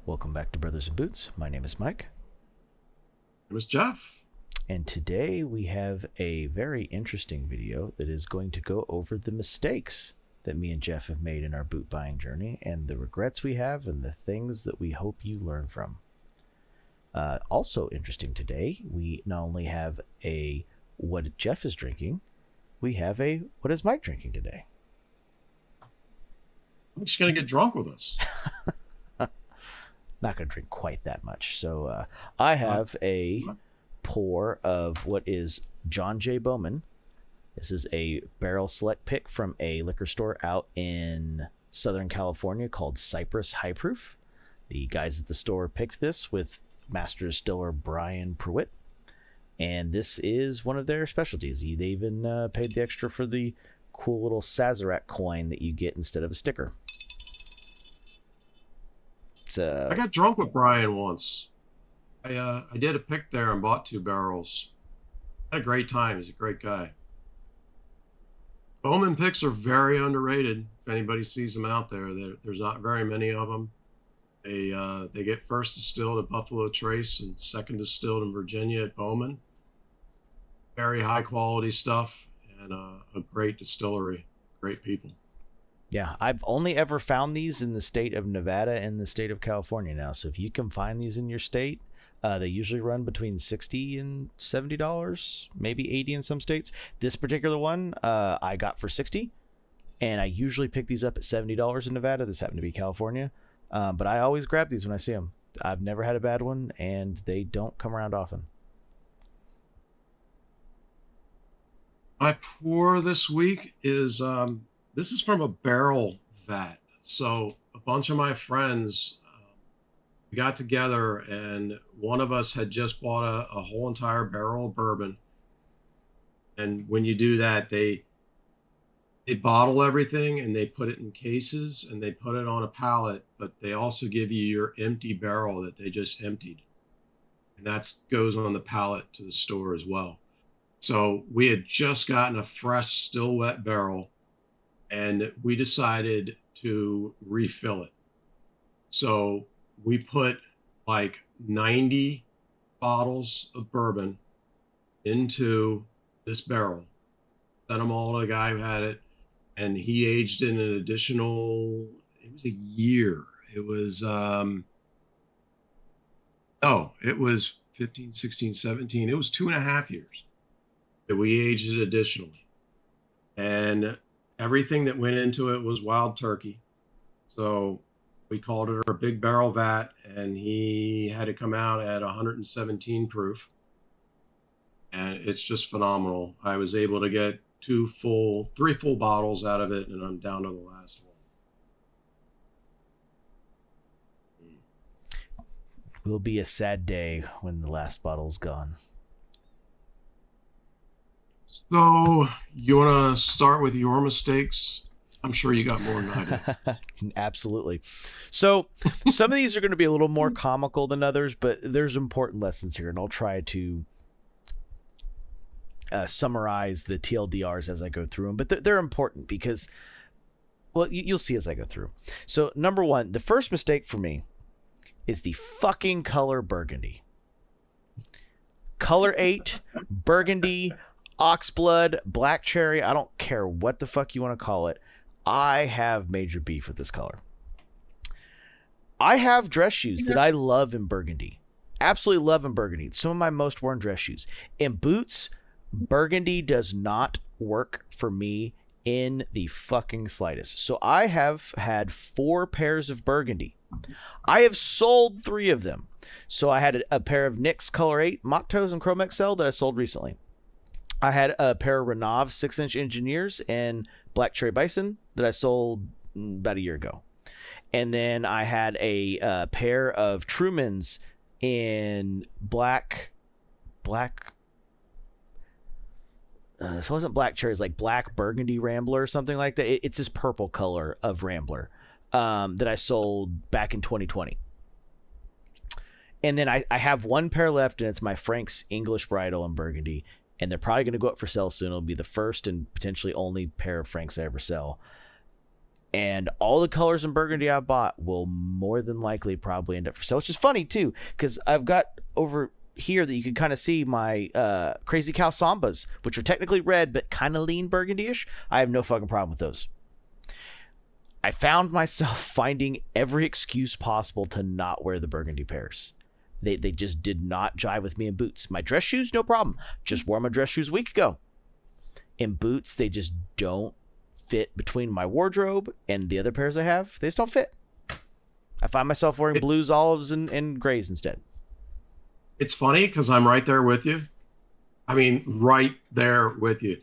Welcome back to Brothers in Boots. My name is Mike. It was Jeff. And today we have a very interesting video that is going to go over the mistakes that me and Jeff have made in our boot buying journey and the regrets we have and the things that we hope you learn from. Also interesting today, we not only have a what Jeff is drinking, we have a what is Mike drinking today. I'm just going to get drunk with us. Not going to drink quite that much. So I have a pour of what is John J. Bowman. This is a barrel select pick from a liquor store out in Southern California called Cypress High Proof. The guys at the store picked this with master distiller Brian Pruitt. And this is one of their specialties. They even paid the extra for the cool little Sazerac coin that you get instead of a sticker. I got drunk with Brian once. I did a pick there and bought 2 barrels. Had a great time. He's a great guy. Bowman picks are very underrated. If anybody sees them out there, there's not very many of them. They get first distilled at Buffalo Trace and second distilled in Virginia at Bowman. Very high quality stuff and a great distillery. Great people. Yeah, I've only ever found these in the state of Nevada and the state of California now. So if you can find these in your state, they usually run between $60 and $70, maybe 80 in some states. This particular one I got for $60, and I usually pick these up at $70 in Nevada. This happened to be California, but I always grab these when I see them. I've never had a bad one, and they don't come around often. My pour this week is this is from a barrel vat. So a bunch of my friends, we got together and one of us had just bought a whole entire barrel of bourbon. And when you do that, they bottle everything and they put it in cases and they put it on a pallet, but they also give you your empty barrel that they just emptied. And that goes on the pallet to the store as well. So we had just gotten a fresh, still wet barrel, and we decided to refill it. So we put like 90 bottles of bourbon into this barrel, sent them all to a guy who had it, and he aged in an additional, it was a year. It was, it was 15, 16, 17. It was 2.5 years that we aged it additionally. And everything that went into it was wild turkey. So we called it our big barrel vat, and he had to come out at 117 proof. And it's just phenomenal. I was able to get 3 full bottles out of it, and I'm down to the last one. Will be a sad day when the last bottle's gone. So you want to start with your mistakes? I'm sure you got more than I did. Absolutely. So some of these are going to be a little more comical than others, but there's important lessons here, and I'll try to summarize the TLDRs as I go through them. But they're important because, well, you'll see as I go through. So number one, the first mistake for me is the fucking color burgundy. Color 8, burgundy, oxblood, black cherry, I don't care what the fuck you want to call it. I have major beef with this color. I have dress shoes that I love in burgundy. Absolutely love in burgundy. Some of my most worn dress shoes. In boots, burgundy does not work for me in the fucking slightest. So I have had 4 pairs of burgundy. I have sold 3 of them. So I had a pair of NYX Color 8 Mock Toes and Chrome XL that I sold recently. I had a pair of Renov 6-inch Engineers and Black Cherry Bison that I sold about a year ago. And then I had a pair of Trumans in black, so it wasn't black cherry, it's like black burgundy Rambler or something like that. It's this purple color of Rambler that I sold back in 2020. And then I have 1 pair left, and it's my Frank's English Bridal in burgundy. And they're probably going to go up for sale soon. It'll be the first and potentially only pair of Franks I ever sell. And all the colors in burgundy I bought will more than likely probably end up for sale, which is funny too, because I've got over here that you can kind of see my Crazy Cow Sambas, which are technically red but kind of lean burgundy-ish. I have no fucking problem with those. I found myself finding every excuse possible to not wear the burgundy pairs. They just did not jive with me in boots. My dress shoes, no problem. Just wore my dress shoes a week ago. In boots, they just don't fit between my wardrobe and the other pairs I have. They just don't fit. I find myself wearing blues, olives, and grays instead. It's funny because I'm right there with you. I mean, right there with you.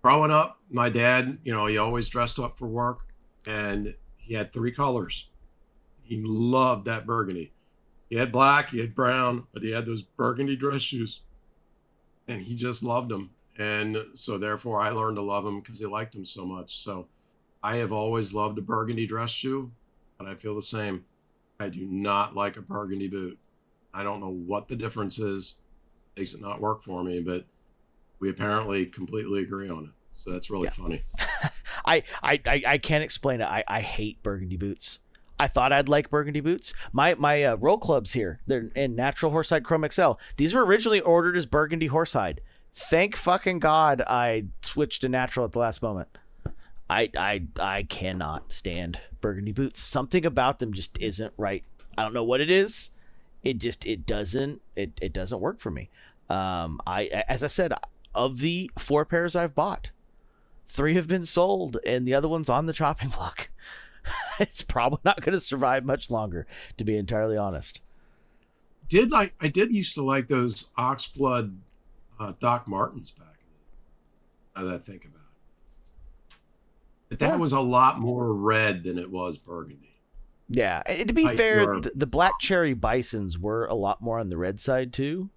Growing up, my dad, he always dressed up for work, and he had 3 colors. He loved that burgundy. He had black, he had brown, but he had those burgundy dress shoes, and he just loved them. And so therefore I learned to love him because he liked them so much. So I have always loved a burgundy dress shoe, but I feel the same. I do not like a burgundy boot. I don't know what the difference is. It makes it not work for me, but we apparently completely agree on it. So that's really funny. I can't explain it. I hate burgundy boots. I thought I'd like burgundy boots. My roll clubs here, they're in natural horsehide Chrome XL. These were originally ordered as burgundy horsehide. Thank fucking God I switched to natural at the last moment. I cannot stand burgundy boots. Something about them just isn't right. I don't know what it is. It doesn't work for me. As I said, of the 4 pairs I've bought, 3 have been sold and the other one's on the chopping block. It's probably not going to survive much longer, to be entirely honest. I did used to like those oxblood Doc Martens back. Now that I think about it, but that was a lot more red than it was burgundy. Yeah, and to be fair, the black cherry bisons were a lot more on the red side too.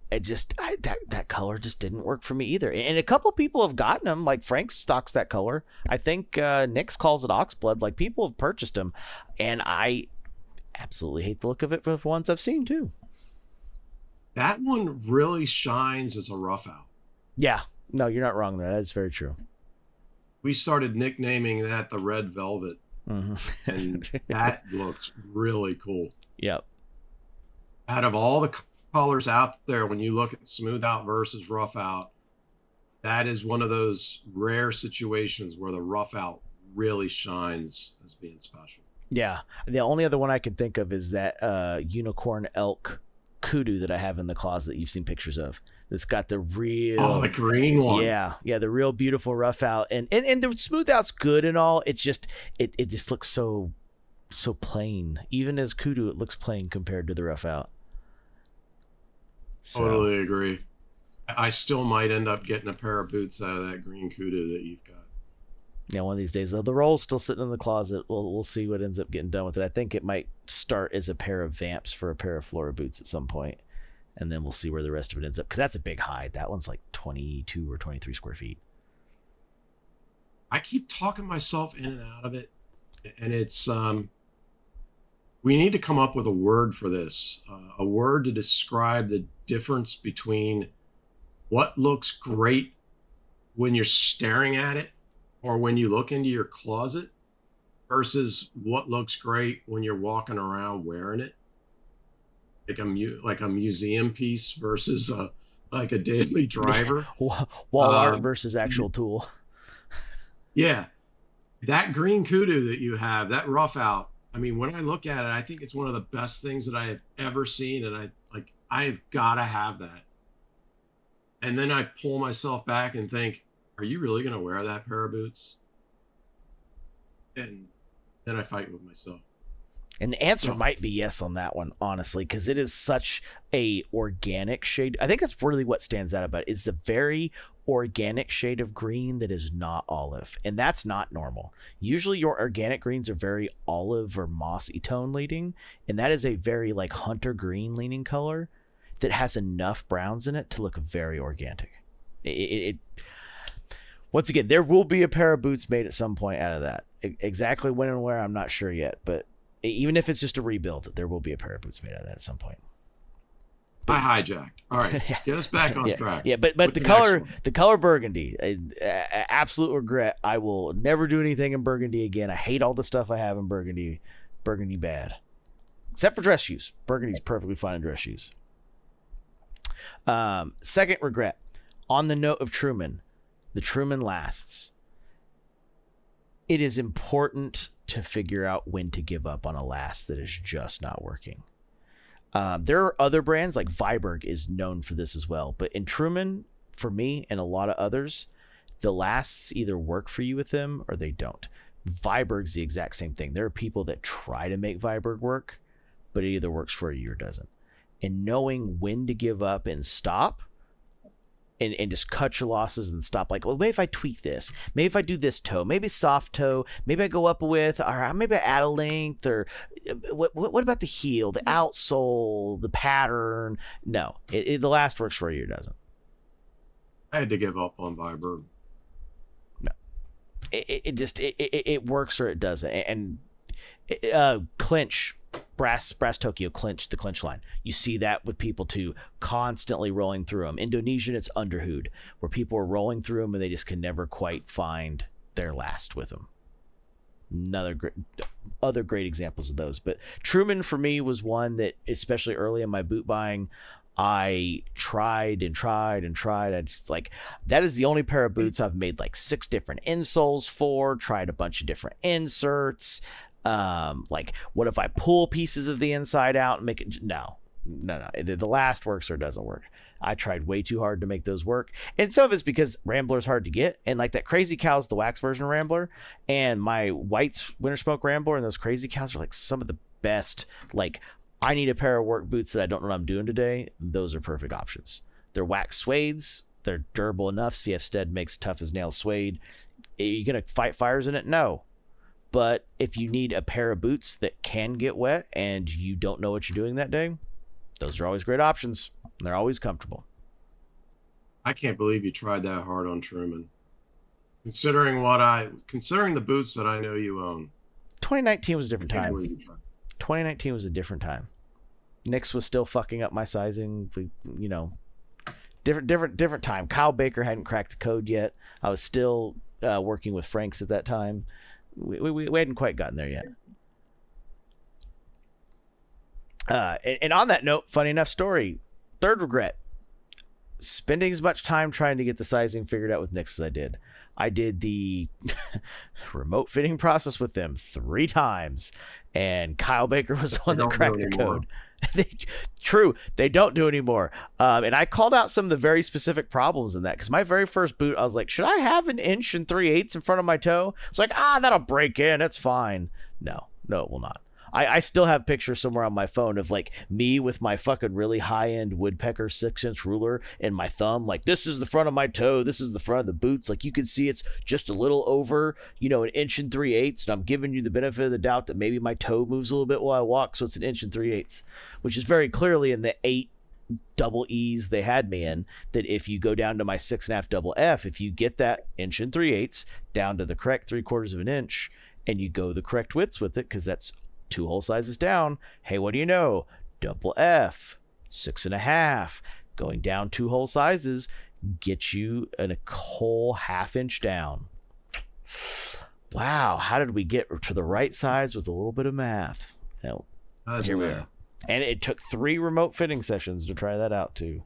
That color just didn't work for me either. And a couple of people have gotten them. Like Frank stocks that color. I think Nick's calls it oxblood. Like people have purchased them, and I absolutely hate the look of it for the ones I've seen too. That one really shines as a rough out. Yeah, no, you're not wrong there. That's very true. We started nicknaming that the Red Velvet, and that looks really cool. Yep. Out of all the colors out there, when you look at smooth out versus rough out, that is one of those rare situations where the rough out really shines as being special. Yeah. The only other one I can think of is that unicorn elk kudu that I have in the closet you've seen pictures of. It's got the real the green one. Yeah, the real beautiful rough out. And the smooth out's good and all. It's just it just looks so plain. Even as kudu, it looks plain compared to the rough out. So. Totally agree. I still might end up getting a pair of boots out of that green kudu that you've got. Yeah, one of these days. The roll's still sitting in the closet. We'll see what ends up getting done with it. I think it might start as a pair of vamps for a pair of Flora boots at some point, and then we'll see where the rest of it ends up, because that's a big hide. That one's like 22 or 23 square feet. I keep talking myself in and out of it, and it's we need to come up with a word for this, a word to describe the difference between what looks great when you're staring at it or when you look into your closet versus what looks great when you're walking around wearing it, like a museum piece versus like a daily driver. Wall art versus actual tool. Yeah, that green kudu that you have, that rough out, I mean, when I look at it, I think it's one of the best things that I have ever seen, and I've got to have that. And then I pull myself back and think, are you really going to wear that pair of boots? And then I fight with myself. And the answer might be yes on that one, honestly, because it is such a organic shade. I think that's really what stands out about it, is the very organic shade of green that is not olive. And that's not normal. Usually your organic greens are very olive or mossy tone leading, and that is a very like hunter green leaning color that has enough browns in it to look very organic. It once again, there will be a pair of boots made at some point out of that. Exactly when and where, I'm not sure yet, but even if it's just a rebuild, there will be a pair of boots made out of that at some point. But I hijacked. All right, yeah, get us back on yeah, track. yeah. But What's the the next color, one? the color burgundy, absolute regret. I will never do anything in burgundy again. I hate all the stuff I have in burgundy. Burgundy bad, except for dress shoes. Burgundy's perfectly fine in dress shoes. Second regret. On the note of Truman, the Truman lasts. It is important to figure out when to give up on a last that is just not working. There are other brands like Viberg is known for this as well, but in Truman, for me and a lot of others, the lasts either work for you with them or they don't. Viberg's the exact same thing. There are people that try to make Viberg work, but it either works for you or doesn't. And knowing when to give up and stop and just cut your losses and stop, like, well, maybe if I tweak this, maybe if I do this toe, maybe soft toe, maybe I go up with, or maybe I add a length, or what about the heel, the outsole, the pattern? No, the last works for you or doesn't. I had to give up on Viber. No, it works or it doesn't. And clinch, brass Tokyo clinch, the clinch line. You see that with people too, constantly rolling through them. Indonesian, it's underhood, where people are rolling through them and they just can never quite find their last with them. Other great examples of those. But Truman for me was one that, especially early in my boot buying, I tried and tried and tried. I just like, that is the only pair of boots I've made like 6 different insoles for, tried a bunch of different inserts. Like, what if I pull pieces of the inside out and make it? No. The last works or doesn't work. I tried way too hard to make those work. And some of it's because Rambler's hard to get. And like that Crazy Cow's the wax version of Rambler. And my White's Winter Smoke Rambler and those Crazy Cows are like some of the best. Like, I need a pair of work boots that I don't know what I'm doing today. Those are perfect options. They're wax suedes. They're durable enough. CF Stead makes tough as nails suede. Are you going to fight fires in it? No. But if you need a pair of boots that can get wet and you don't know what you're doing that day, those are always great options. They're always comfortable. I can't believe you tried that hard on Truman. Considering the boots that I know you own. 2019 was a different I can't time. believe you tried. 2019 was a different time. Nix was still fucking up my sizing. Different time. Kyle Baker hadn't cracked the code yet. I was still working with Franks at that time. We hadn't quite gotten there yet. And on that note, funny enough story. Third regret. Spending as much time trying to get the sizing figured out with Nix as I did. I did the remote fitting process with them 3 times, and Kyle Baker was the one that cracked the code. True, they don't do anymore. And I called out some of the very specific problems in that, because my very first boot, I was like, should I have 1 3/8 in front of my toe? It's like, that'll break in. It's fine. No, it will not. I still have pictures somewhere on my phone of like me with my fucking really high-end woodpecker 6-inch ruler and my thumb. Like, this is the front of my toe. This is the front of the boots. Like, you can see it's just a little over, 1 3/8. And I'm giving you the benefit of the doubt that maybe my toe moves a little bit while I walk. So it's 1 3/8, which is very clearly in the 8 double E's they had me in, that if you go down to my 6.5 double F, if you get that 1 3/8 down to the correct 3/4 of an inch and you go the correct widths with it, because that's 2 whole sizes down. Hey, what do you know? Double F, 6.5, going down 2 whole sizes, get you a whole 1/2 inch down. Wow, how did we get to the right size with a little bit of math? Here we are. And it took 3 remote fitting sessions to try that out too.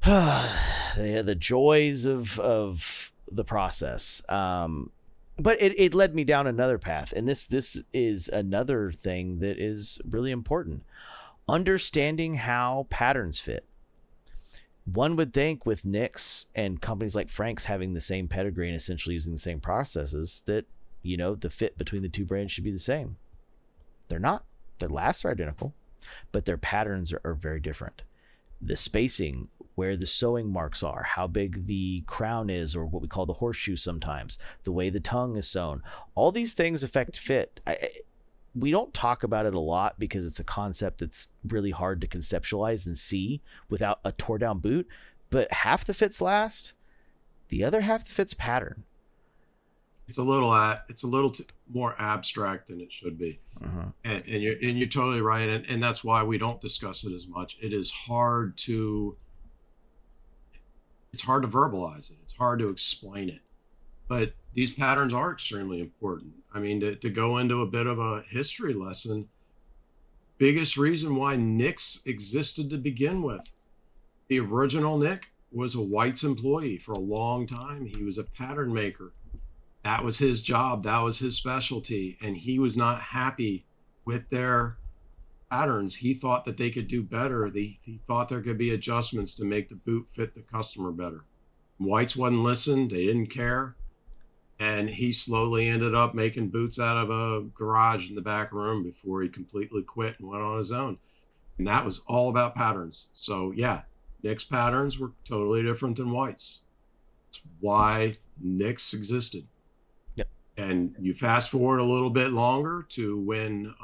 The joys of the process. But it led me down another path, and this is another thing that is really important. Understanding how patterns fit. One would think with Nix and companies like Franks having the same pedigree and essentially using the same processes that, the fit between the 2 brands should be the same. They're not. Their lasts are identical, but their patterns are very different. The spacing, where the sewing marks are, how big the crown is, or what we call the horseshoe sometimes, the way the tongue is sewn, all these things affect fit. We don't talk about it a lot because it's a concept that's really hard to conceptualize and see without a tore down boot, but half the fits last, the other half the fits pattern. it's a little more abstract than it should be. Uh-huh. And you're totally right, and that's why we don't discuss it as much. It's hard to verbalize it. It's hard to explain it. But these patterns are extremely important. I mean, to go into a bit of a history lesson, biggest reason why Nick's existed to begin with. The original Nick was a White's employee for a long time. He was a pattern maker. That was his job. That was his specialty. And he was not happy with their patterns. He thought that they could do better. He thought there could be adjustments to make the boot fit the customer better. Whites wouldn't listen. They didn't care. And he slowly ended up making boots out of a garage in the back room before he completely quit and went on his own. And that was all about patterns. So yeah, Nick's patterns were totally different than White's. That's why Nick's existed. Yep. And you fast forward a little bit longer to when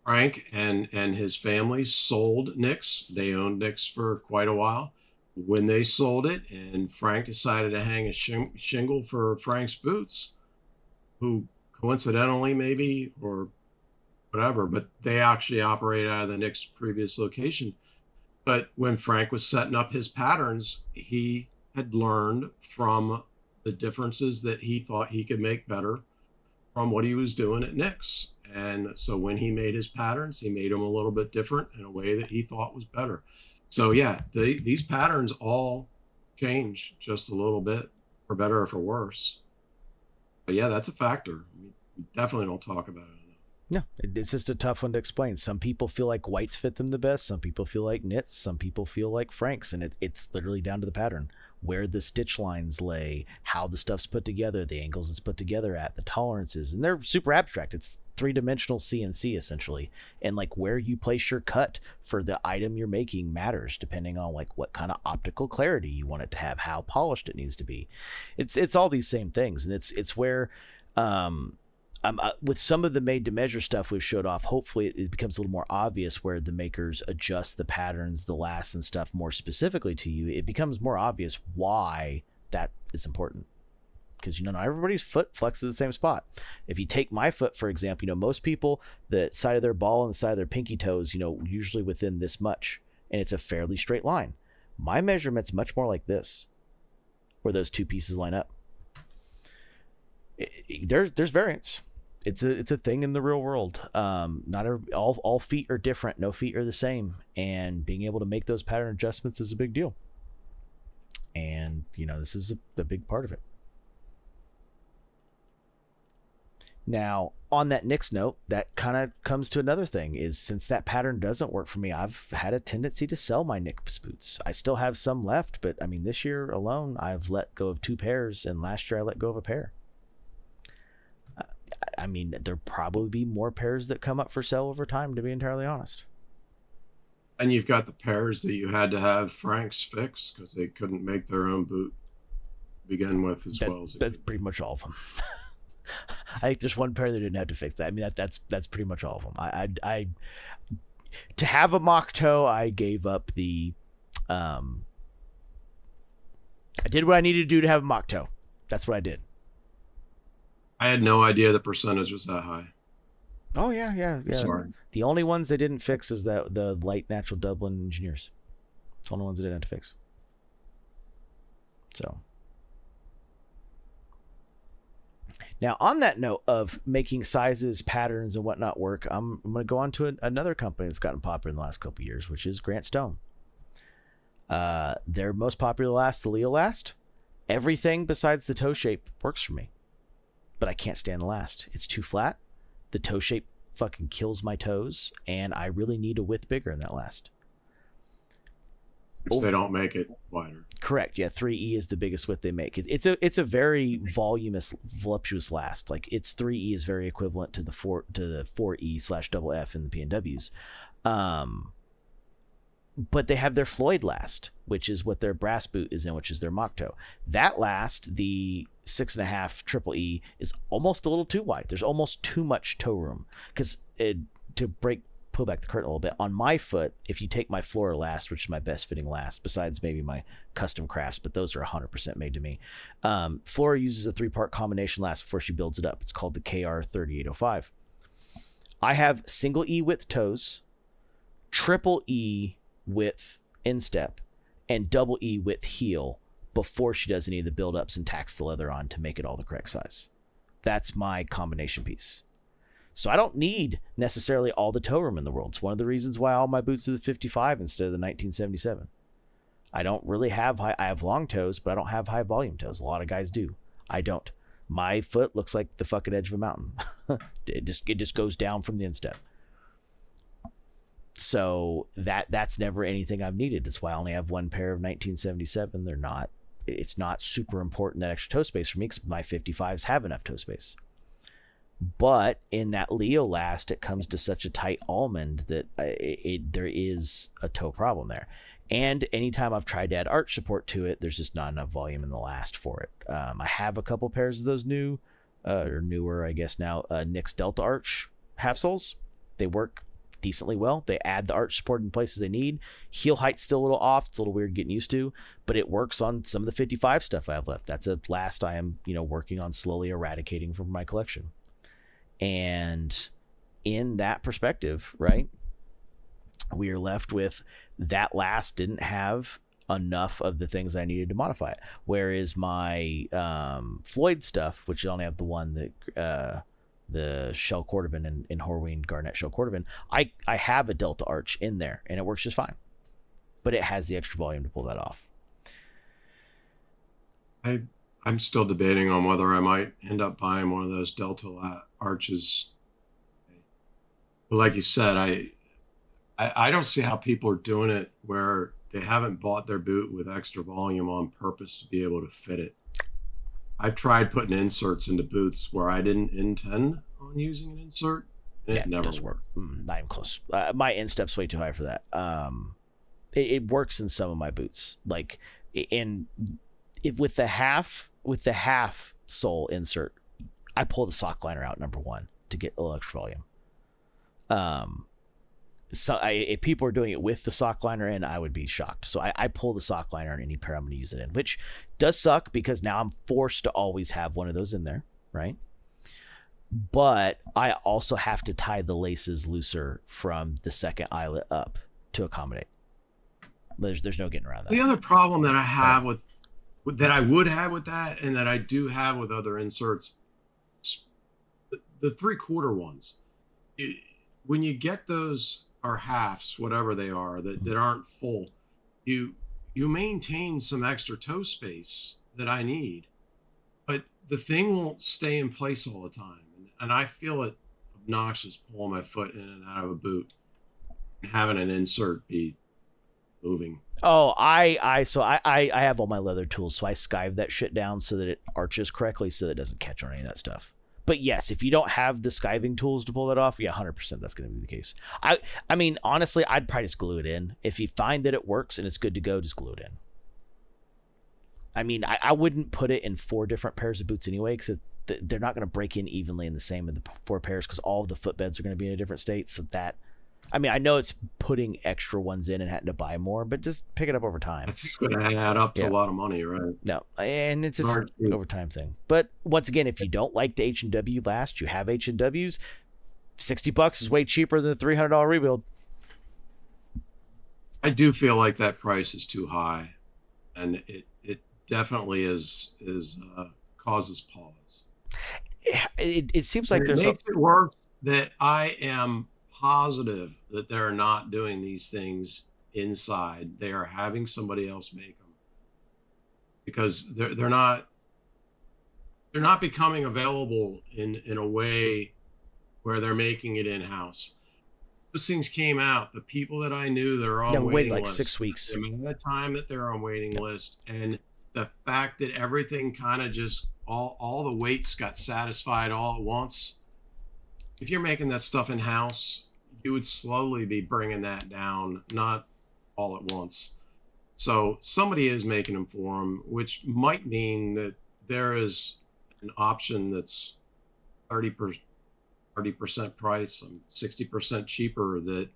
Frank and his family sold Nick's. They owned Nick's for quite a while. When they sold it and Frank decided to hang a shingle for Frank's boots, who coincidentally maybe or whatever, but they actually operated out of the Nick's previous location. But when Frank was setting up his patterns, he had learned from the differences that he thought he could make better from what he was doing at Nick's. And so when he made his patterns, he made them a little bit different in a way that he thought was better. So yeah, these patterns all change just a little bit, for better or for worse. But yeah, that's a factor. We definitely don't talk about it enough. No, it's just a tough one to explain. Some people feel like Whites fit them the best. Some people feel like knits. Some people feel like Franks. And it's literally down to the pattern, where the stitch lines lay, how the stuff's put together, the angles it's put together at, the tolerances. And they're super abstract. It's three-dimensional CNC essentially, and like where you place your cut for the item you're making matters depending on like what kind of optical clarity you want it to have, how polished it needs to be. It's all these same things, and it's where with some of the made to measure stuff we've showed off, hopefully it becomes a little more obvious where the makers adjust the patterns, the lasts and stuff more specifically to you. It becomes more obvious why that is important. Because not everybody's foot flexes the same spot. If you take my foot, for example, most people, the side of their ball and the side of their pinky toes, usually within this much, and it's a fairly straight line. My measurement's much more like this, where those two pieces line up. There's variance. It's a thing in the real world. All feet are different. No feet are the same, and being able to make those pattern adjustments is a big deal. And this is a big part of it. Now, on that Nick's note, that kind of comes to another thing, is since that pattern doesn't work for me, I've had a tendency to sell my Nick's boots. I still have some left, but I mean, this year alone, I've let go of 2 pairs, and last year I let go of a pair. I mean, there'll probably be more pairs that come up for sale over time, to be entirely honest. And you've got the pairs that you had to have Frank's fix because they couldn't make their own boot to begin with that's pretty much all of them. I think there's one pair that didn't have to fix that. I mean, that's pretty much all of them. I to have a mock toe, I gave up the I did what I needed to do to have a mock toe. That's what I did. I had no idea the percentage was that high. Oh yeah. Sorry. The only ones they didn't fix is the light natural Dublin engineers. It's the only ones they didn't have to fix. So now, on that note of making sizes, patterns, and whatnot work, I'm going to go on to another company that's gotten popular in the last couple of years, which is Grant Stone. Their most popular last, the Leo last, everything besides the toe shape works for me. But I can't stand the last. It's too flat. The toe shape fucking kills my toes, and I really need a width bigger in that last. Which they don't make it wider. Correct. Yeah, 3E is the biggest width they make. It's a very voluptuous last. Like its 3E is very equivalent to the 4E/FF in the PNWs. But they have their Floyd last, which is what their brass boot is in, which is their mock toe. That last, the 6.5 triple E, is almost a little too wide. There's almost too much toe room because to break pull back the curtain a little bit. On my foot, if you take my Flora last, which is my best fitting last, besides maybe my custom crafts, but those are 100% made to me. Flora uses a 3-part combination last before she builds it up. It's called the KR3805. I have single E width toes, triple E width instep, and double E width heel before she does any of the build-ups and tacks the leather on to make it all the correct size. That's my combination piece. So I don't need necessarily all the toe room in the world. It's one of the reasons why all my boots are the 55 instead of the 1977. I don't really have I have long toes, but I don't have high volume toes. A lot of guys do. I don't. My foot looks like the fucking edge of a mountain. It just goes down from the instep. So that's never anything I've needed. That's why I only have one pair of 1977. It's not super important, that extra toe space for me, because my 55s have enough toe space. But in that Leo last, it comes to such a tight almond that there is a toe problem there. And anytime I've tried to add arch support to it, there's just not enough volume in the last for it. I have a couple pairs of those new, or newer, I guess now, Nyx Delta Arch half soles. They work decently well. They add the arch support in places they need. Heel height's still a little off. It's a little weird getting used to, but it works on some of the 55 stuff I have left. That's a last I am, working on slowly eradicating from my collection. And in that perspective, right, we are left with that last didn't have enough of the things I needed to modify it. Whereas my Floyd stuff, which only have the one that the shell cordovan in Horween Garnet shell cordovan, I have a Delta Arch in there and it works just fine, but it has the extra volume to pull that off. I'm still debating on whether I might end up buying one of those Delta Arches. But like you said, I don't see how people are doing it where they haven't bought their boot with extra volume on purpose to be able to fit it. I've tried putting inserts into boots where I didn't intend on using an insert, and it never worked. Not even close. My instep's way too high for that. It works in some of my boots, like with the half sole insert, I pull the sock liner out, number one, to get a little extra volume. So if people are doing it with the sock liner in, I would be shocked. So I pull the sock liner in any pair I'm going to use it in, which does suck because now I'm forced to always have one of those in there, right? But I also have to tie the laces looser from the second eyelet up to accommodate. There's no getting around that. The other problem that I have that I would have with that, and that I do have with other inserts, the 3/4 ones. When you get those, or halves, whatever they are, that aren't full, you maintain some extra toe space that I need, but the thing won't stay in place all the time, and I feel it obnoxious pulling my foot in and out of a boot and having an insert be moving. Oh, I have all my leather tools, so I skive that shit down so that it arches correctly, so that it doesn't catch on any of that stuff. But yes, if you don't have the skiving tools to pull that off, yeah, 100% that's going to be the case. I mean, honestly, I'd probably just glue it in. If you find that it works and it's good to go, just glue it in. I mean, I wouldn't put it in 4 different pairs of boots anyway, because they're not going to break in evenly in the same of the 4 pairs, because all of the footbeds are going to be in a different state. So that, I mean, I know it's putting extra ones in and having to buy more, but just pick it up over time. It's going to add up to a lot of money, right? No, and it's just an overtime thing. But once again, if you don't like the H&W last, you have H&Ws, $60 is way cheaper than a $300 rebuild. I do feel like that price is too high, and it definitely causes pause. It seems like it makes it worse that I am positive that they're not doing these things inside. They are having somebody else make them, because they're not becoming available in a way where they're making it in-house. Those things came out. The people that I knew that are on waiting like list, 6 weeks. the amount of time that they're on waiting list, and the fact that everything kind of just all the weights got satisfied all at once. If you're making that stuff in-house, you would slowly be bringing that down, not all at once. So somebody is making them for them, which might mean that there is an option that's 30%, 30% price, 60% cheaper that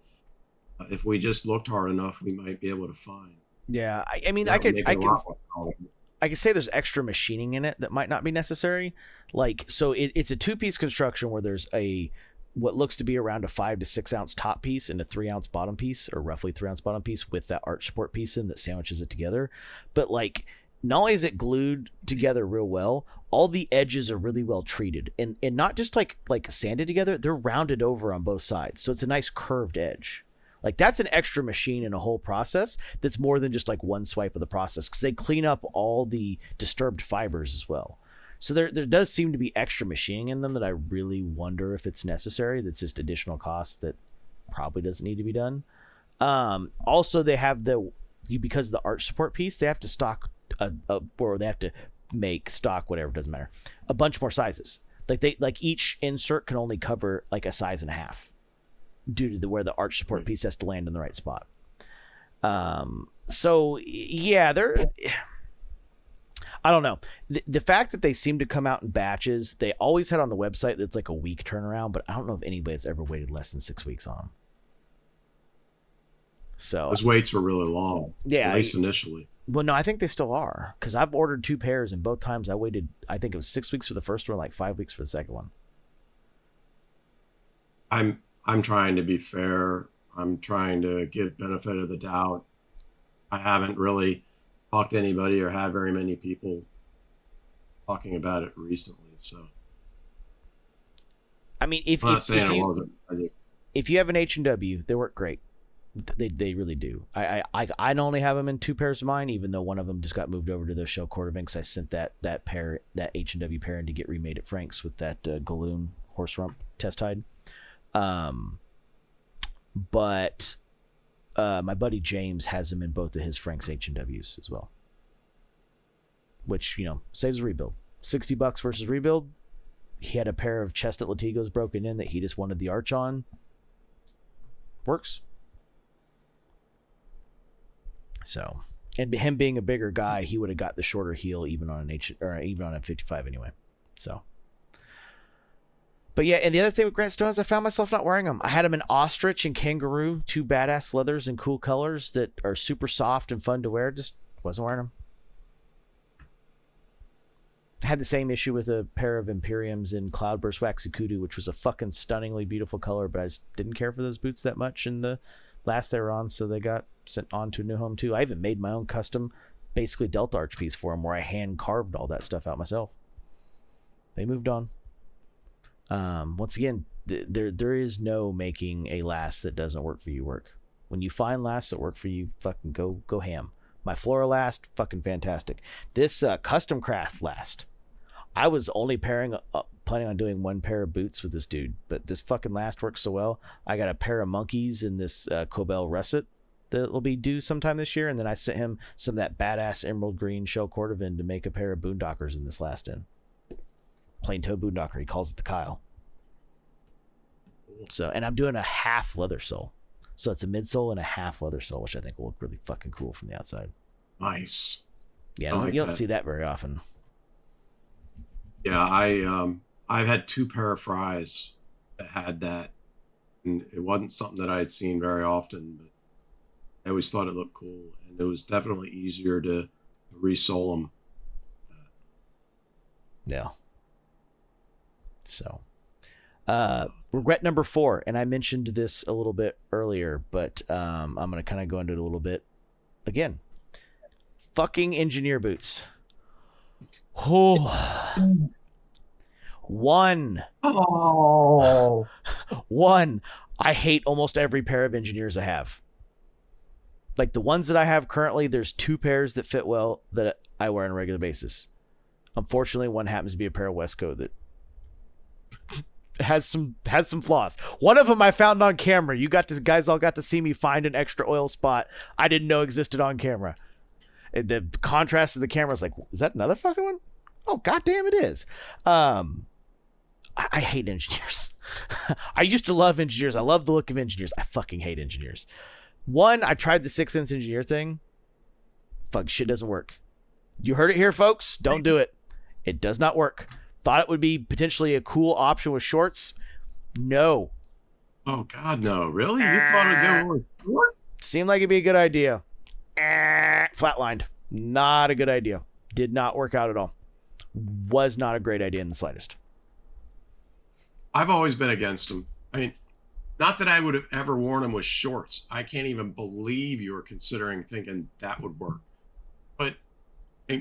if we just looked hard enough, we might be able to find. Yeah, I mean, That would make it a lot more palatable. I could say there's extra machining in it that might not be necessary. Like, so it's a 2-piece construction where there's what looks to be around a 5 to 6 ounce top piece and a 3 ounce bottom piece, or roughly 3 ounce bottom piece, with that arch support piece in that sandwiches it together. But like, not only is it glued together real well, all the edges are really well treated, and not just like sanded together. They're rounded over on both sides, so it's a nice curved edge. Like, that's an extra machine in a whole process that's more than just like one swipe of the process, because they clean up all the disturbed fibers as well. So there does seem to be extra machining in them that I really wonder if it's necessary. That's just additional cost that probably doesn't need to be done. Also, they have because of the arch support piece, they have to stock or they have to make stock, whatever, doesn't matter, a bunch more sizes. Like each insert can only cover like a size and a half, due to where the arch support piece has to land in the right spot. So yeah, I don't know. The fact that they seem to come out in batches, they always had on the website that's like a week turnaround, but I don't know if anybody's ever waited less than 6 weeks on them. So those waits were really long. Yeah, at least initially. Well, no, I think they still are, because I've ordered 2 pairs, and both times I waited, I think it was 6 weeks for the first one, like 5 weeks for the second one. I'm trying to be fair. I'm trying to give benefit of the doubt. I haven't really talked to anybody or had very many people talking about it recently. So, I mean, if you have an H&W, they work great. They really do. I only have them in 2 pairs of mine, even though one of them just got moved over to the show quarter because I sent that H&W pair in to get remade at Frank's with that Galoon horse rump test hide. But my buddy James has them in both of his Frank's H&Ws as well, which, saves a rebuild. $60 versus rebuild. He had a pair of chestnut Latigos broken in that he just wanted the arch on. Works. So, and him being a bigger guy, he would have got the shorter heel even on a 55 anyway. So, but yeah, and the other thing with Grant Stones, I found myself not wearing them. I had them in ostrich and kangaroo, 2 badass leathers and cool colors that are super soft and fun to wear. Just wasn't wearing them. I had the same issue with a pair of Imperiums in Cloudburst Waxy Kudu, which was a fucking stunningly beautiful color, but I just didn't care for those boots that much in the last they were on, so they got sent on to a new home too. I even made my own custom, basically Delta arch piece for them, where I hand carved all that stuff out myself. They moved on. Once again, there is no making a last that doesn't work for you work. When you find lasts that work for you, fucking go ham. My Flora last, fucking fantastic. This custom craft last, I was only planning on doing 1 pair of boots with this dude, but this fucking last works so well. I got a pair of monkeys in this Cobell russet that will be due sometime this year, and then I sent him some of that badass emerald green shell cordovan to make a pair of boondockers in this last in. Plain toe boondocker, he calls it the Kyle. So, and I'm doing a half leather sole. So it's a midsole and a half leather sole, which I think will look really fucking cool from the outside. Nice. Yeah, you don't see that very often. Yeah, I've had 2 pair of fries that had that, and it wasn't something that I had seen very often, but I always thought it looked cool, and it was definitely easier to resole them. Yeah. So, regret number 4, and I mentioned this a little bit earlier, but I'm going to kind of go into it a little bit again. Fucking engineer boots. Oh. One. I hate almost every pair of engineers I have. Like the ones that I have currently, there's 2 pairs that fit well that I wear on a regular basis. Unfortunately, one happens to be a pair of Westco that has some flaws. One of them I found on camera. Guys all got to see me find an extra oil spot I didn't know existed on camera. And the contrast of the camera is like, is that another fucking one? Oh, goddamn, it is. I hate engineers. I used to love engineers. I love the look of engineers. I fucking hate engineers. One, I tried the 6-inch engineer thing. Fuck, shit doesn't work. You heard it here, folks. Don't do it. It does not work. Thought it would be potentially a cool option with shorts. No. Oh God, no! Really? You thought it'd go over short? Seemed like it'd be a good idea. Flatlined. Not a good idea. Did not work out at all. Was not a great idea in the slightest. I've always been against them. I mean, not that I would have ever worn them with shorts. I can't even believe you were considering thinking that would work. But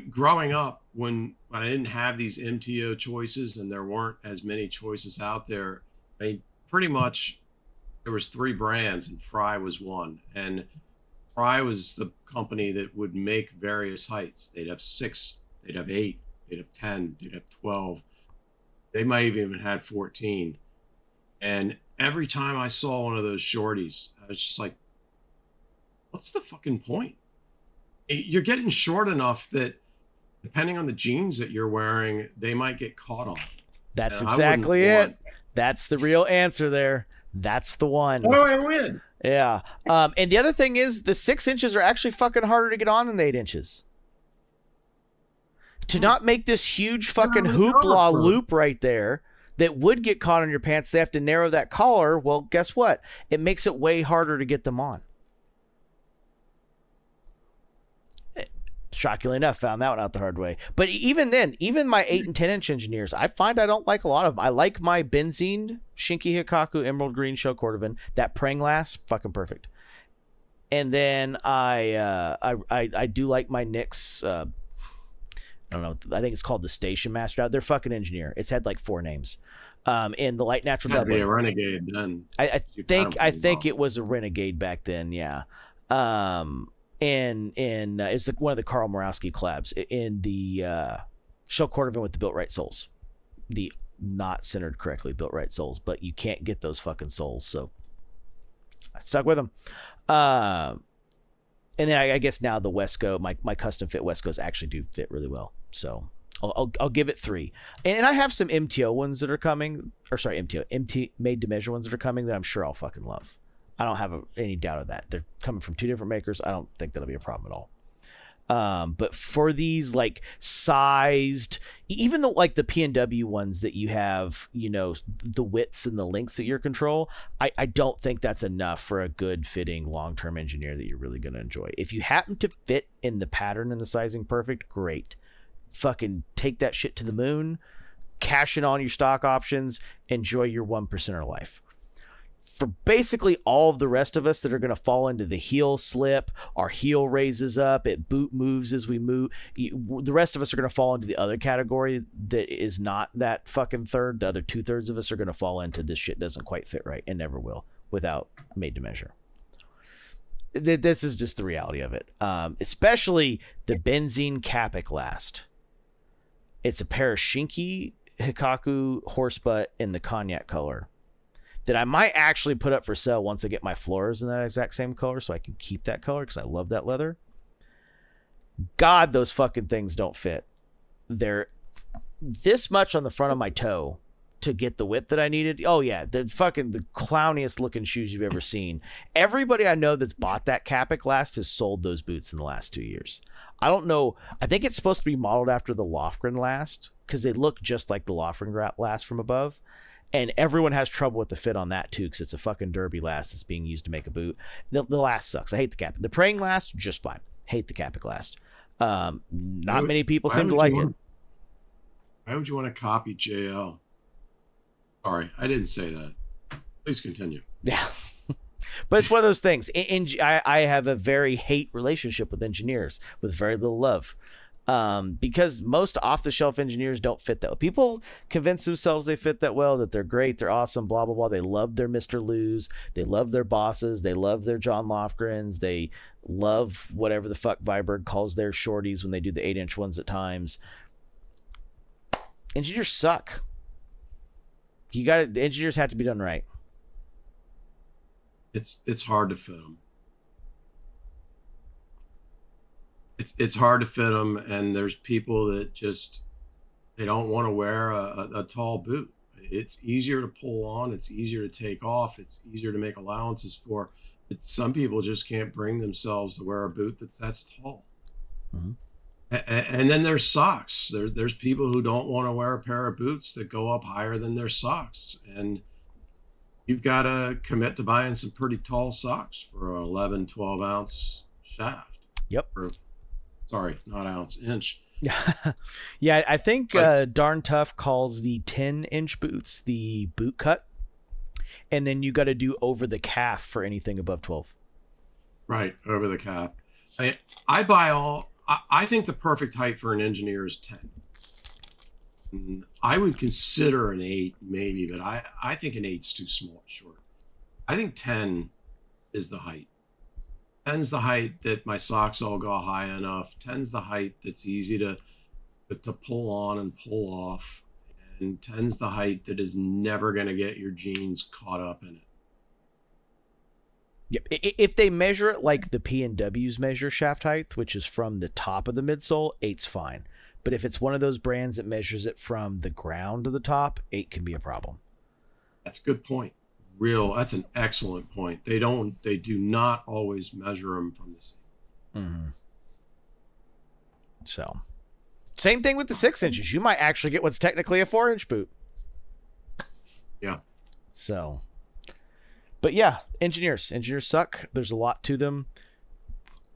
growing up, when I didn't have these MTO choices and there weren't as many choices out there, I mean, pretty much there was 3 brands and Fry was one. And Fry was the company that would make various heights. They'd have 6, they'd have 8, they'd have 10, they'd have 12. They might have even had 14. And every time I saw one of those shorties, I was just like, what's the fucking point? You're getting short enough that depending on the jeans that you're wearing, they might get caught on. That's exactly it. That's the real answer there. That's the one. How do I win? Yeah. And the other thing is the 6 inches are actually fucking harder to get on than the 8 inches. To not make this huge fucking hoopla loop right there that would get caught on your pants, they have to narrow that collar. Well, guess what? It makes it way harder to get them on. Shockingly enough, found that one out the hard way. But even then, even my 8 and 10 inch engineers, I find I don't like a lot of them. I like my benzene Shinki Hikaku Emerald Green Shell Cordovan. That praying glass, fucking perfect. And then I do like my NYX. I don't know. I think it's called the Station Master. They're fucking engineer. It's had like 4 names. In the light natural Had to doublet. be a Renegade then. I think it was a Renegade back then. Yeah. And it's one of the Karl Morawski collabs in the Shell Cordovan with the built right soles, the not centered correctly built right soles, but you can't get those fucking soles, so I stuck with them. And then I guess now the Wesco, my custom fit Wescos actually do fit really well, so I'll give it 3. And I have some MTO ones that are coming, or sorry, MT made to measure ones that are coming that I'm sure I'll fucking love. I don't have any doubt of that. They're coming from 2 different makers. I don't think that'll be a problem at all. But for these like sized, even the like the P&W ones that you have, you know, the widths and the lengths at your control, I don't think that's enough for a good fitting long-term engineer that you're really going to enjoy. If you happen to fit in the pattern and the sizing perfect, great. Fucking take that shit to the moon, cash in on your stock options, enjoy your 1%er life. For basically all of the rest of us that are going to fall into the heel slip, our heel raises up, it boot moves as we move. The rest of us are going to fall into the other category that is not that fucking third. The other 2/3 of us are going to fall into this shit doesn't quite fit right and never will without made to measure. This is just the reality of it. Especially the benzene Capic last. It's a pair of Shinki Hikaku horsebutt in the cognac color that I might actually put up for sale once I get my floors in that exact same color so I can keep that color because I love that leather. God, those fucking things don't fit. They're this much on the front of my toe to get the width that I needed. Oh yeah, they're fucking the clowniest looking shoes you've ever seen. Everybody I know that's bought that Capic last has sold those boots in the last 2 years. I don't know. I think it's supposed to be modeled after the Lofgren last because they look just like the Lofgren last from above. And everyone has trouble with the fit on that too because it's a fucking derby last that's being used to make a boot. The last sucks. I hate the Capic. The praying last, just fine. Hate the Capic last. Not many people seem to like it. Why would you want to copy JL? Sorry, I didn't say that. Please continue. Yeah. But it's one of those things. I have a very hate relationship with engineers with very little love. Because most off-the-shelf engineers don't fit that well. People convince themselves they fit that well, that they're great, they're awesome, blah, blah, blah. They love their Mr. Lou's. They love their bosses. They love their John Lofgrens. They love whatever the fuck Viberg calls their shorties when they do the 8-inch ones at times. Engineers suck. The engineers have to be done right. It's hard to fit them. It's hard to fit them, and there's people that just they don't want to wear a tall boot. It's easier to pull on, it's easier to take off, it's easier to make allowances for. But some people just can't bring themselves to wear a boot that's tall. Mm-hmm. And then there's socks. There's people who don't want to wear a pair of boots that go up higher than their socks, and you've got to commit to buying some pretty tall socks for an 11, 12 ounce shaft. Yep. Or, sorry, not ounce, inch. Yeah, I think But Darn Tough calls the 10-inch boots the boot cut, and then you got to do over the calf for anything above 12. right, over the cap. I buy all. I think the perfect height for an engineer is 10. I would consider an 8 maybe, but I think an 8's too small, short. I think 10 is the height. 10's the height that my socks all go high enough. 10's the height that's easy to pull on and pull off. And 10's the height that is never going to get your jeans caught up in it. Yep. If they measure it like the P&Ws measure shaft height, which is from the top of the midsole, 8's fine. But if it's one of those brands that measures it from the ground to the top, 8 can be a problem. That's a good point. That's an excellent point. They do not always measure them from the same. Mm-hmm. So, same thing with the 6 inches. You might actually get what's technically a 4-inch boot. Yeah. So, but yeah, engineers suck. There's a lot to them.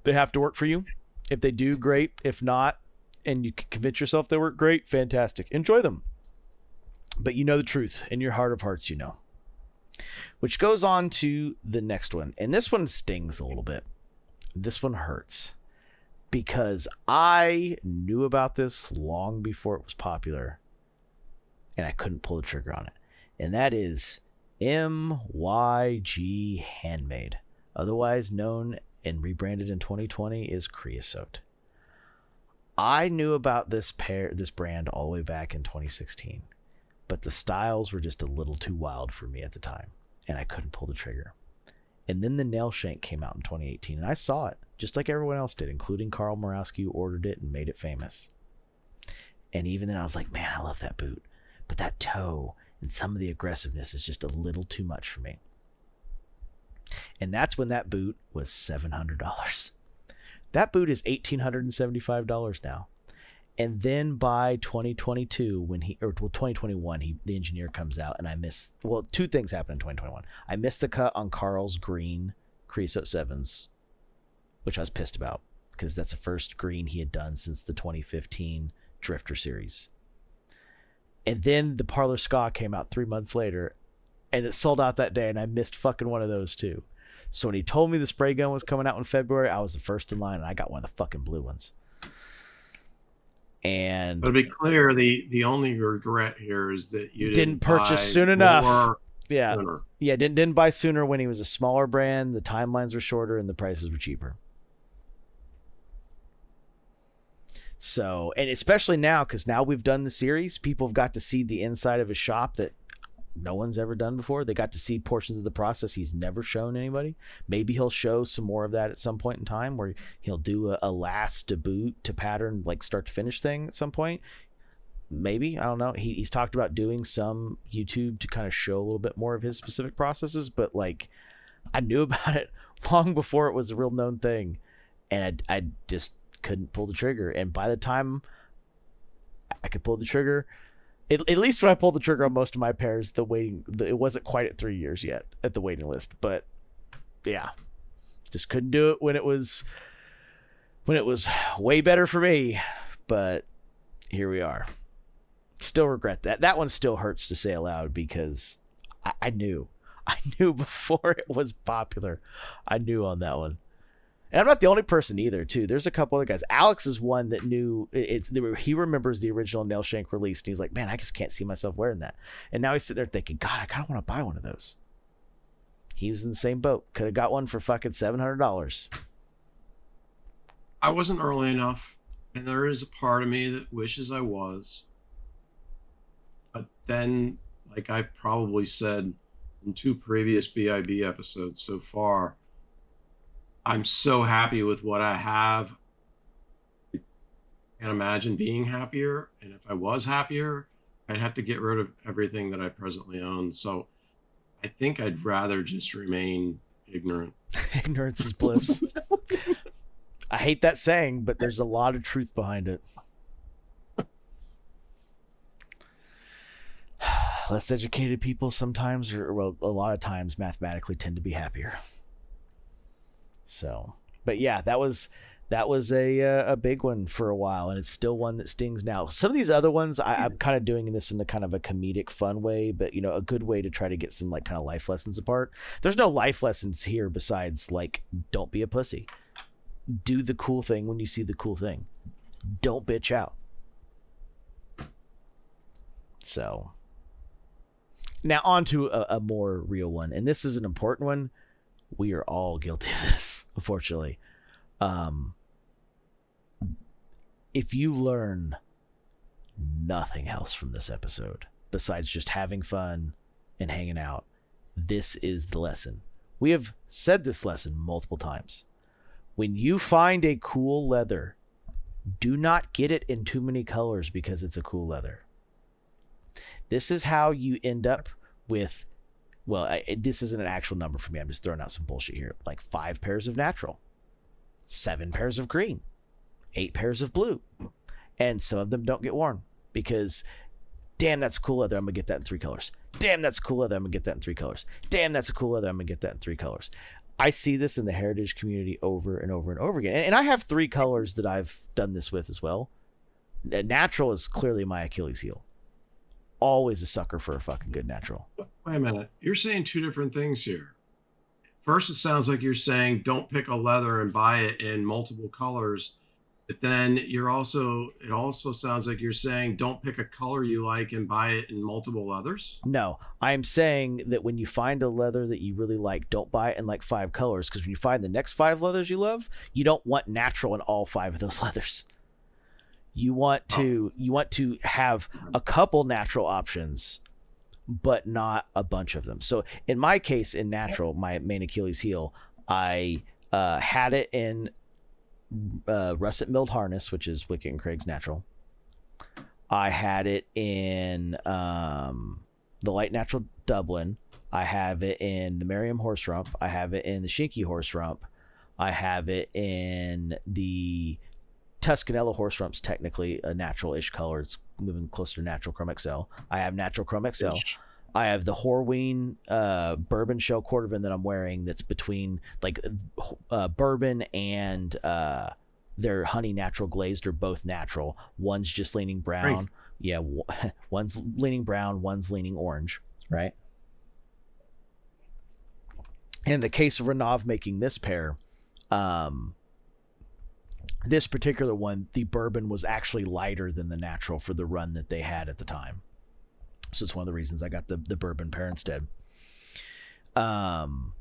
They have to work for you. If they do, great. If not, and you can convince yourself they work great, fantastic. Enjoy them. But you know the truth. In your heart of hearts, you know. Which goes on to the next one. And this one stings a little bit. This one hurts. Because I knew about this long before it was popular. And I couldn't pull the trigger on it. And that is MYG Handmade. Otherwise known and rebranded in 2020 as Creosote. I knew about this brand all the way back in 2016, but the styles were just a little too wild for me at the time, and I couldn't pull the trigger. And then the nail shank came out in 2018, and I saw it, just like everyone else did, including Carl Morawski, who ordered it and made it famous. And even then I was like, man, I love that boot, but that toe and some of the aggressiveness is just a little too much for me. And that's when that boot was $700. That boot is $1,875 now. And then by 2022, 2021, the engineer comes out, and I missed, two things happened in 2021. I missed the cut on Carl's green Creosote 7s, which I was pissed about, because that's the first green he had done since the 2015 Drifter series. And then the Parlor Ska came out 3 months later, and it sold out that day, and I missed fucking one of those too. So when he told me the spray gun was coming out in February, I was the first in line, and I got one of the fucking blue ones. And but to be clear, the only regret here is that you didn't purchase soon enough. Yeah, sooner. Yeah, didn't buy sooner when he was a smaller brand. The timelines were shorter and the prices were cheaper. So, and especially now, because now we've done the series, people have got to see the inside of a shop that no one's ever done before. They got to see portions of the process he's never shown anybody. Maybe he'll show some more of that at some point in time, where he'll do a last to boot to pattern, like start to finish thing at some point. Maybe, I don't know. He's talked about doing some YouTube to kind of show a little bit more of his specific processes, but like, I knew about it long before it was a real known thing, and I just couldn't pull the trigger. And by the time I could pull the trigger, at least when I pulled the trigger on most of my pairs, it wasn't quite at 3 years yet at the waiting list. But yeah, just couldn't do it when it was way better for me. But here we are. Still regret that. That one still hurts to say aloud, because I knew before it was popular. I knew on that one. And I'm not the only person either, too. There's a couple other guys. Alex is one that knew he remembers the original nail shank release, and he's like, man, I just can't see myself wearing that. And now he's sitting there thinking, God, I kind of want to buy one of those. He was in the same boat. Could have got one for fucking $700. I wasn't early enough, and there is a part of me that wishes I was. But then, like I've probably said in 2 previous BiB episodes so far, I'm so happy with what I have. I can't imagine being happier. And if I was happier, I'd have to get rid of everything that I presently own. So I think I'd rather just remain ignorant. Ignorance is bliss. I hate that saying, but there's a lot of truth behind it. less educated people sometimes, or well, a lot of times, mathematically tend to be happier. So, but yeah, that was a big one for a while, and it's still one that stings now. Some of these other ones, I'm kind of doing this in a kind of a comedic, fun way, but you know, a good way to try to get some like kind of life lessons apart. There's no life lessons here besides like, don't be a pussy. Do the cool thing when you see the cool thing. Don't bitch out. So now on to a more real one, and this is an important one. We are all guilty of this, unfortunately. If you learn nothing else from this episode besides just having fun and hanging out, this is the lesson. We have said this lesson multiple times. When you find a cool leather, do not get it in too many colors because it's a cool leather. This is how you end up with, well, this isn't an actual number for me. I'm just throwing out some bullshit here. Like 5 pairs of natural, 7 pairs of green, 8 pairs of blue. And some of them don't get worn because, damn, that's a cool leather. I'm going to get that in 3 colors. Damn, that's a cool leather. I'm going to get that in 3 colors. Damn, that's a cool leather. I'm going to get that in 3 colors. I see this in the heritage community over and over and over again. And I have 3 colors that I've done this with as well. Natural is clearly my Achilles heel. Always a sucker for a fucking good natural. Wait a minute. You're saying 2 different things here. First, it sounds like you're saying don't pick a leather and buy it in multiple colors. But then it also sounds like you're saying don't pick a color you like and buy it in multiple leathers. No, I'm saying that when you find a leather that you really like, don't buy it in like 5 colors, because when you find the next 5 leathers you love, you don't want natural in all 5 of those leathers. You want to have a couple natural options, but not a bunch of them. So in my case, in natural, my main Achilles heel, I had it in russet milled harness, which is Wicket and Craig's natural. I had it in the light natural Dublin. I have it in the Merriam horse rump. I have it in the Shinky horse rump. I have it in the Tuscanella horse rump's technically a natural-ish color. It's moving closer to natural Chrome XL. I have natural Chrome XL. I have the Horween bourbon shell cordovan that I'm wearing that's between like bourbon and their honey natural glazed are both natural. One's just leaning brown. Right. Yeah, one's leaning brown, one's leaning orange, right? In the case of Renav making this pair, this particular one, the bourbon was actually lighter than the natural for the run that they had at the time. So it's one of the reasons I got the bourbon pair instead. And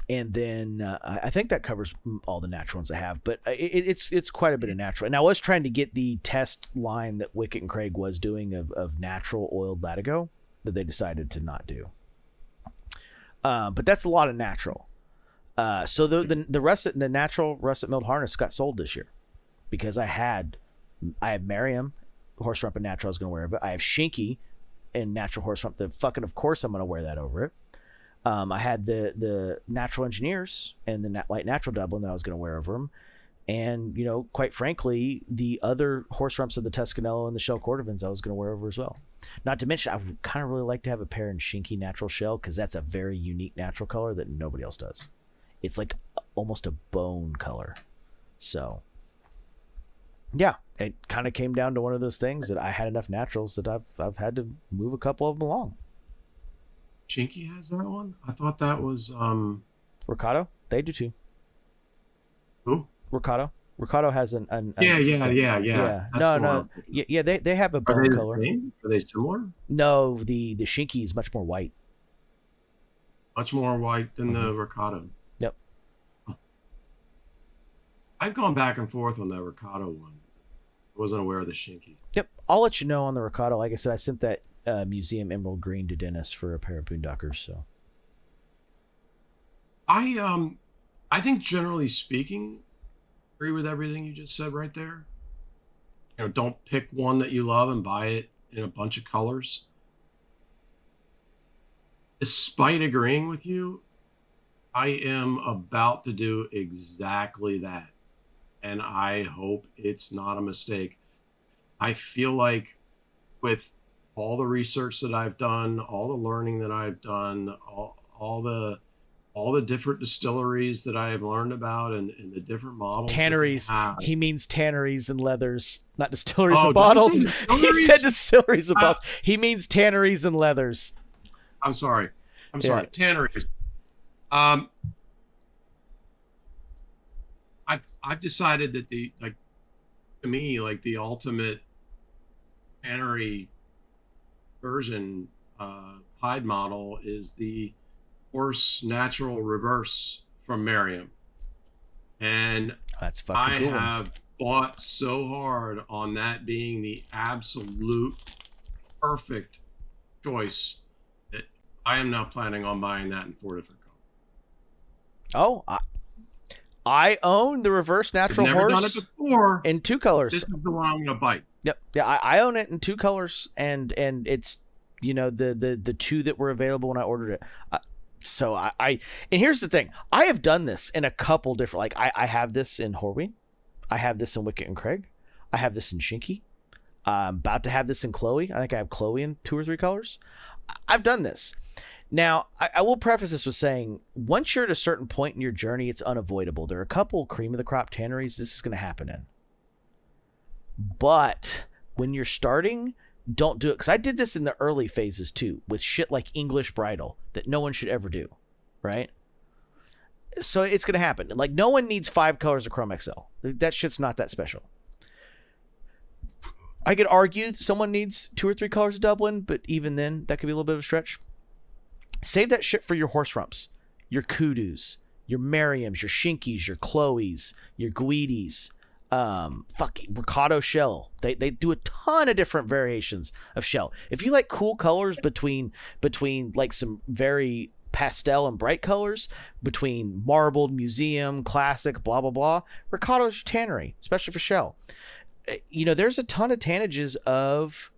then I think that covers all the natural ones I have, but it's quite a bit of natural. And I was trying to get the test line that Wicket and Craig was doing of natural oiled Latigo that they decided to not do. But that's a lot of natural. So the natural russet milled harness got sold this year because I have Merriam horse rump and natural I was going to wear it. I have Shinky and natural horse rump. Of course I'm going to wear that over it. I had the natural engineers and the light natural Dublin that I was going to wear over them. And, you know, quite frankly, the other horse rumps of the Tuscanello and the shell cordovans I was going to wear over as well. Not to mention, I would kind of really like to have a pair in Shinky natural shell because that's a very unique natural color that nobody else does. It's like almost a bone color. So, yeah, it kind of came down to one of those things that I had enough naturals that I've had to move a couple of them along. Shinky has that one? I thought that was Ricardo. They do too. Who? Ricardo. Ricardo has an Yeah. No. Yeah, they have a bone color. Are they similar? No, the Shinky is much more white. Much more white than the Ricardo. Yep. I've gone back and forth on that Ricardo one. I wasn't aware of the Shinky. Yep. I'll let you know on the Ricardo. Like I said, I sent that museum emerald green to Dennis for a pair of boondockers. So I think generally speaking, agree with everything you just said right there. You know, don't pick one that you love and buy it in a bunch of colors. Despite agreeing with you, I am about to do exactly that. And I hope it's not a mistake. I feel like with all the research that I've done, all the learning that I've done, all the different distilleries that I have learned about, and the different models that they Tanneries. have. He means tanneries and leathers, not distilleries Oh, and did he bottles. say He said distilleries? distilleries and Uh, bottles. He means tanneries and leathers. I'm sorry. Yeah. Tanneries. Um, I've decided that to me, like the ultimate tannery version hide model is the horse natural reverse from Merriam. And That's I fucking cool. have fought so hard on that being the absolute perfect choice that I am now planning on buying that in 4 different colors. Oh, I own the reverse natural I've never horse done it before. in 2 colors. This is the one I'm going to bite. Yep. Yeah, I own it in 2 colors, and it's, you know, the 2 that were available when I ordered it. So and here's the thing. I have done this in a couple different, like I have this in Horween. I have this in Wicket and Craig. I have this in Shinky. I'm about to have this in Chloe. I think I have Chloe in 2 or 3 colors. I've done this. Now, I will preface this with saying, once you're at a certain point in your journey, it's unavoidable. There are a couple cream of the crop tanneries this is going to happen in. But when you're starting, don't do it. Because I did this in the early phases too, with shit like English Bridal that no one should ever do, right? So it's going to happen. Like, no one needs 5 colors of Chrome XL. That shit's not that special. I could argue someone needs 2 or 3 colors of Dublin, but even then, that could be a little bit of a stretch. Save that shit for your horse rumps, your koodoos, your Merriams, your Shinkies, your Chloes, your Guidis, Ricardo shell. They do a ton of different variations of shell. If you like cool colors between like some very pastel and bright colors, between marbled, museum, classic, blah blah blah, Ricardo's your tannery, especially for shell. You know, there's a ton of tannages of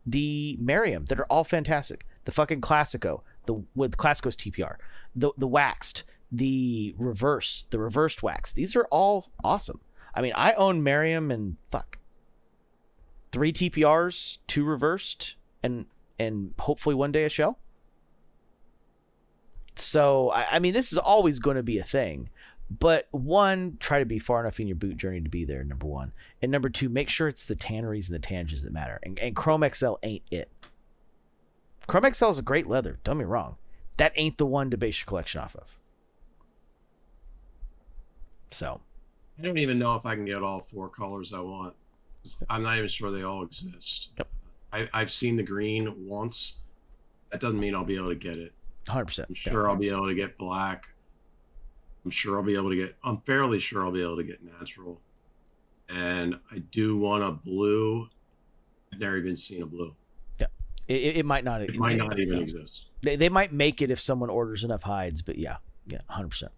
the Merriam that are all fantastic. The fucking Classico, with Classico's TPR, the waxed, the reversed wax. These are all awesome. I mean, I own Merriam and 3 TPRs, 2 reversed, and hopefully one day a shell. So I mean, this is always going to be a thing. But 1, try to be far enough in your boot journey to be there, number 1. And number 2, make sure it's the tanneries and the tanges that matter. And Chrome XL ain't it. Chrome XL is a great leather, don't get me wrong. That ain't the one to base your collection off of. So. I don't even know if I can get all 4 colors I want. I'm not even sure they all exist. Yep. I've seen the green once. That doesn't mean I'll be able to get it. 100%. I'm sure I'll be able to get black. I'm fairly sure I'll be able to get natural. And I do want a blue. I've never even seen a blue. Yeah. It might not. It might not even exist. They might make it if someone orders enough hides, but yeah, 100%. To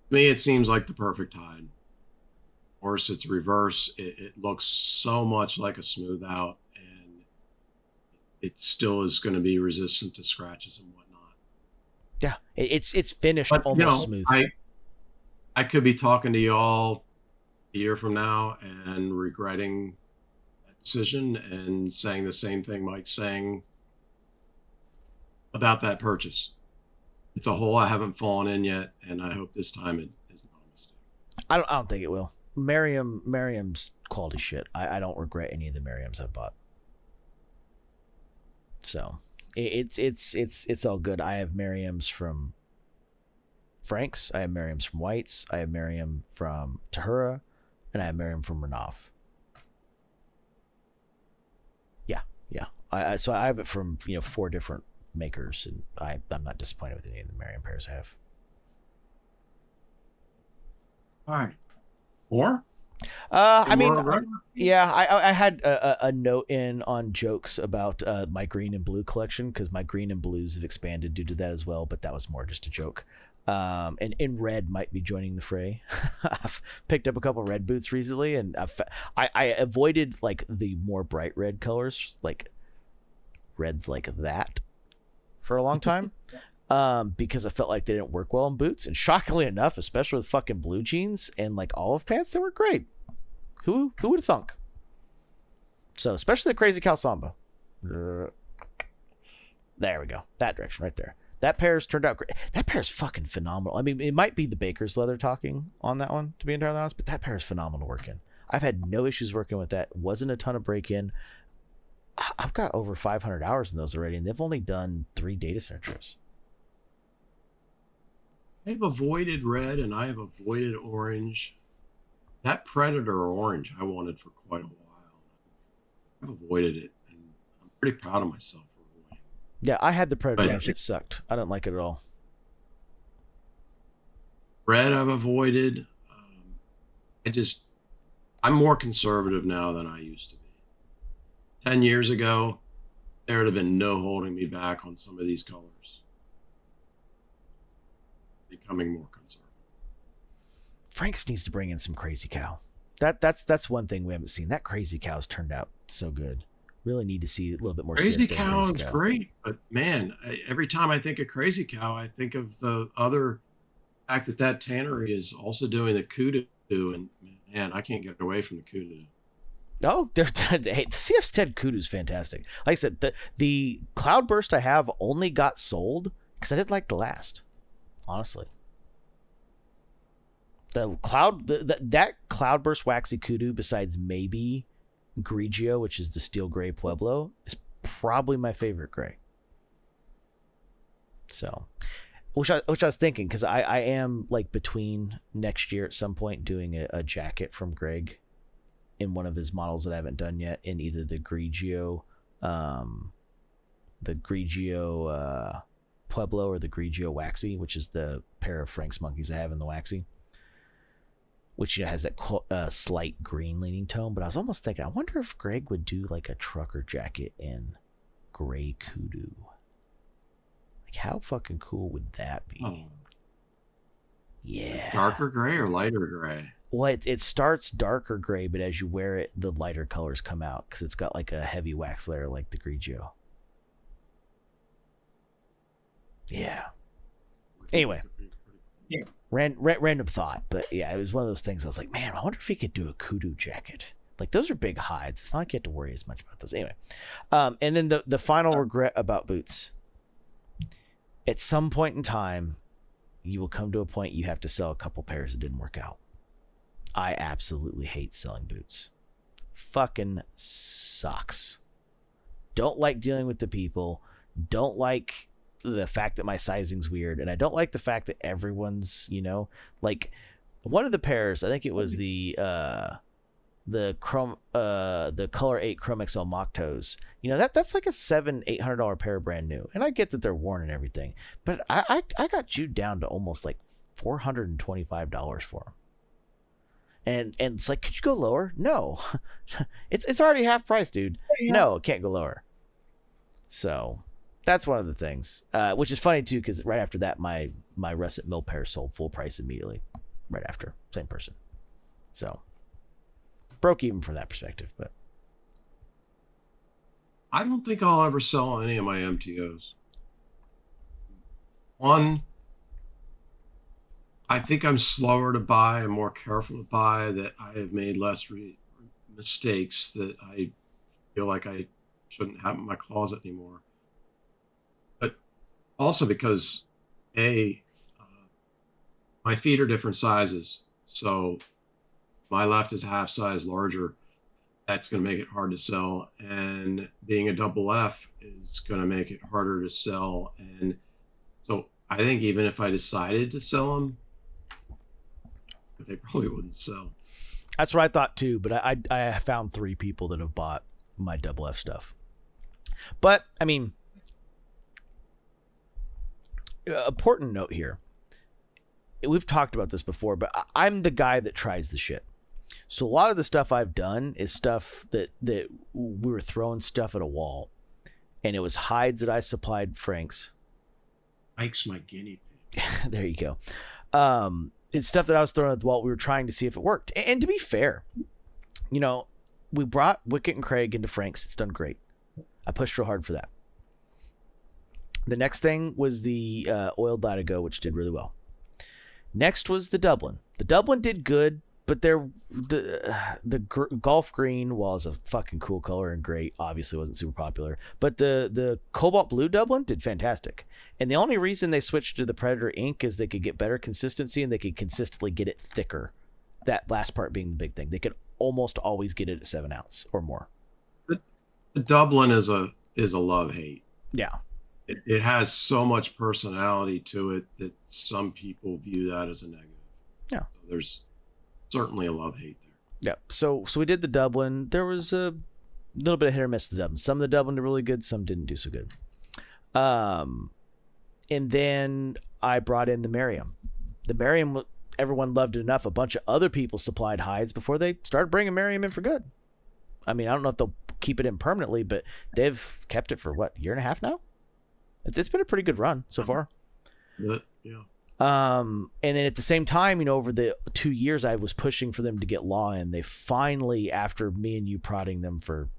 me, it seems like the perfect hide. Of course, it's reverse. It looks so much like a smooth out, and it still is going to be resistant to scratches and whatnot. Yeah, it's finished But, almost smooth. I could be talking to you all a year from now and regretting that decision and saying the same thing Mike's saying about that purchase. It's a hole I haven't fallen in yet, and I hope this time it is not a mistake. I don't think it will. Merriam's quality shit. I don't regret any of the Merriams I've bought. So it's all good. I have Merriams from Frank's. I have Merriams from White's. I have Merriam from Tahura, and I have Merriam from Renov. Yeah. So I have it from 4 different makers, and I'm not disappointed with any of the Merriam pairs I have. All right. More? I mean, yeah, I had a note in on jokes about my green and blue collection, because my green and blues have expanded due to that as well, but that was more just a joke. And red might be joining the fray. I've picked up a couple red boots recently, and I avoided like the more bright red colors, like reds like that, for a long time. Because I felt like they didn't work well in boots, and shockingly enough, especially with fucking blue jeans and like olive pants, they were great. Who would have thunk? So especially the Crazy Cow Samba. There we go. That direction right there. That pair's turned out great. That pair's fucking phenomenal. I mean, it might be the Baker's leather talking on that one, to be entirely honest, but that pair is phenomenal working. I've had no issues working with that. Wasn't a ton of break-in. I've got over 500 hours in those already, and they've only done 3 data center trips. I've avoided red and I have avoided orange. That Predator orange I wanted for quite a while. I've avoided it, and I'm pretty proud of myself for avoiding it. Yeah, I had the Predator orange. It sucked. I didn't like it at all. Red I've avoided. I'm more conservative now than I used to be. 10 years ago, there would have been no holding me back on some of these colors. Becoming more conservative. Frank's needs to bring in some Crazy Cow. That's one thing we haven't seen. That Crazy Cow's turned out so good. Really need to see a little bit more. Crazy Cow is great, but man, every time I think of Crazy Cow, I think of the other fact that tannery is also doing the kudu, and man, I can't get away from the kudu. Oh, hey, the CF10 Kudu's fantastic. Like I said, the Cloudburst I have only got sold because I didn't like the last. Honestly, that Cloudburst Waxy Kudu, besides maybe Grigio, which is the steel gray Pueblo, is probably my favorite gray. So, which I was thinking, because I am like between next year at some point doing a jacket from Greg in one of his models that I haven't done yet, in either the Grigio Pueblo or the Grigio Waxy, which is the pair of Frank's monkeys I have in the Waxy, which has that slight green leaning tone. But I was almost thinking, I wonder if Greg would do like a trucker jacket in gray kudu. Like, how fucking cool would that be? Oh. Yeah. Darker gray or lighter gray? Well, it starts darker gray, but as you wear it, the lighter colors come out because it's got like a heavy wax layer like the Grigio. Yeah. Anyway, yeah. Random thought, but yeah, it was one of those things. I was like, man, I wonder if he could do a kudu jacket. Like, those are big hides. It's not like you have to worry as much about those. Anyway, and then the final regret about boots. At some point in time, you will come to a point you have to sell a couple pairs that didn't work out. I absolutely hate selling boots. Fucking sucks. Don't like dealing with the people. Don't like the fact that my sizing's weird, and I don't like the fact that everyone's, like, one of the pairs, I think it was the Color 8 Chrome XL Mock Toes. That's like a $700-800 pair brand new, and I get that they're worn and everything, but I got jewed down to almost like $425 for them. And it's like, could you go lower? No. it's already half price, dude. No, it can't go lower. So that's one of the things, which is funny too, because right after that, my Russet Mill pair sold full price immediately. Right after, same person. So broke even from that perspective. But I don't think I'll ever sell any of my MTOs. One, I think I'm slower to buy and more careful to buy, that I have made less mistakes that I feel like I shouldn't have in my closet anymore. But also because, my feet are different sizes. So my left is a half size larger. That's going to make it hard to sell. And being a double F is going to make it harder to sell. And so I think even if I decided to sell them, they probably wouldn't sell. That's what I thought too, but I found 3 people that have bought my double F stuff. But I mean, important note here. We've talked about this before, but I'm the guy that tries the shit. So a lot of the stuff I've done is stuff that we were throwing stuff at a wall, and it was hides that I supplied Frank's. Mike's my guinea pig. There you go. It's stuff that I was throwing at the wall. We were trying to see if it worked. And to be fair, we brought Wicket and Craig into Frank's. It's done great. I pushed real hard for that. The next thing was the oiled Latigo, which did really well. Next was the Dublin. The Dublin did good, But the golf green was a fucking cool color and great. Obviously, wasn't super popular, but the cobalt blue Dublin did fantastic. And the only reason they switched to the Predator ink is they could get better consistency and they could consistently get it thicker. That last part being the big thing. They could almost always get it at 7 ounce or more. The Dublin is a love hate. Yeah. It has so much personality to it that some people view that as a negative. Yeah. So there's certainly a love hate there. Yeah. So we did the Dublin. There was a little bit of hit or miss with the Dublin. Some of the Dublin did really good. Some didn't do so good. And then I brought in the Merriam. The Merriam, everyone loved it enough. A bunch of other people supplied hides before they started bringing Merriam in for good. I mean, I don't know if they'll keep it in permanently, but they've kept it for what, year and a half now? It's been a pretty good run so far. But, yeah. And then at the same time, over the 2 years I was pushing for them to get law in, they finally, after me and you prodding them for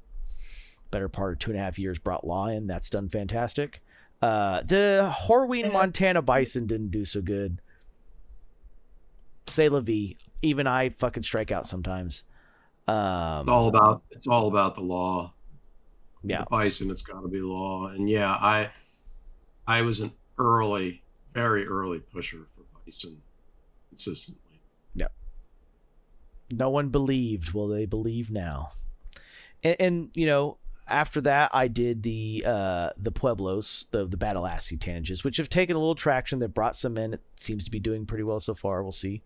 better part of 2.5 years, brought law in. That's done fantastic. The Horween Montana Bison didn't do so good. C'est la vie. Even I fucking strike out sometimes. It's all about the law. Yeah. The bison, it's got to be law. And yeah, I was an very early pusher for bison consistently. Yep. No one believed. Well, they believe now. And after that, I did the Pueblos, the Battle Lassie tanages, which have taken a little traction. They've brought some in. It seems to be doing pretty well so far. We'll see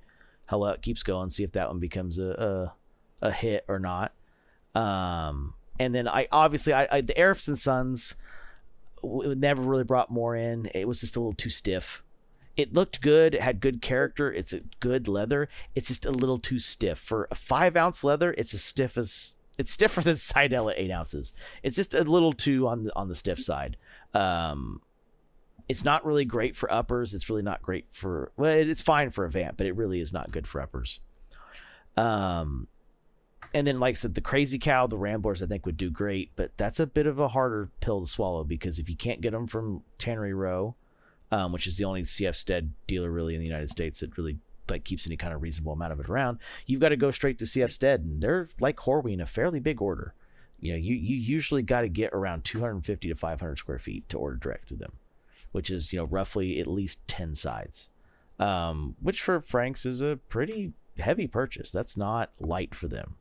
how it keeps going. See if that one becomes a hit or not. And then I the Arifs and Sons never really brought more in. It was just a little too stiff. It looked good. It had good character. It's a good leather. It's just a little too stiff for a 5 ounce leather. It's stiffer than Seidel at 8 ounces. It's just a little too on the stiff side. It's not really great for uppers. It's really not great for, well, it's fine for a vamp, but it really is not good for uppers. And then, like I said, the Crazy Cow, the Ramblers, I think would do great, but that's a bit of a harder pill to swallow because if you can't get them from Tannery Row, which is the only CF Stead dealer really in the United States that really keeps any kind of reasonable amount of it around, you've got to go straight to CF Stead, and they're like Horween, a fairly big order. You usually got to get around 250 to 500 square feet to order direct through them, which is roughly at least 10 sides, which for Frank's is a pretty heavy purchase. That's not light for them.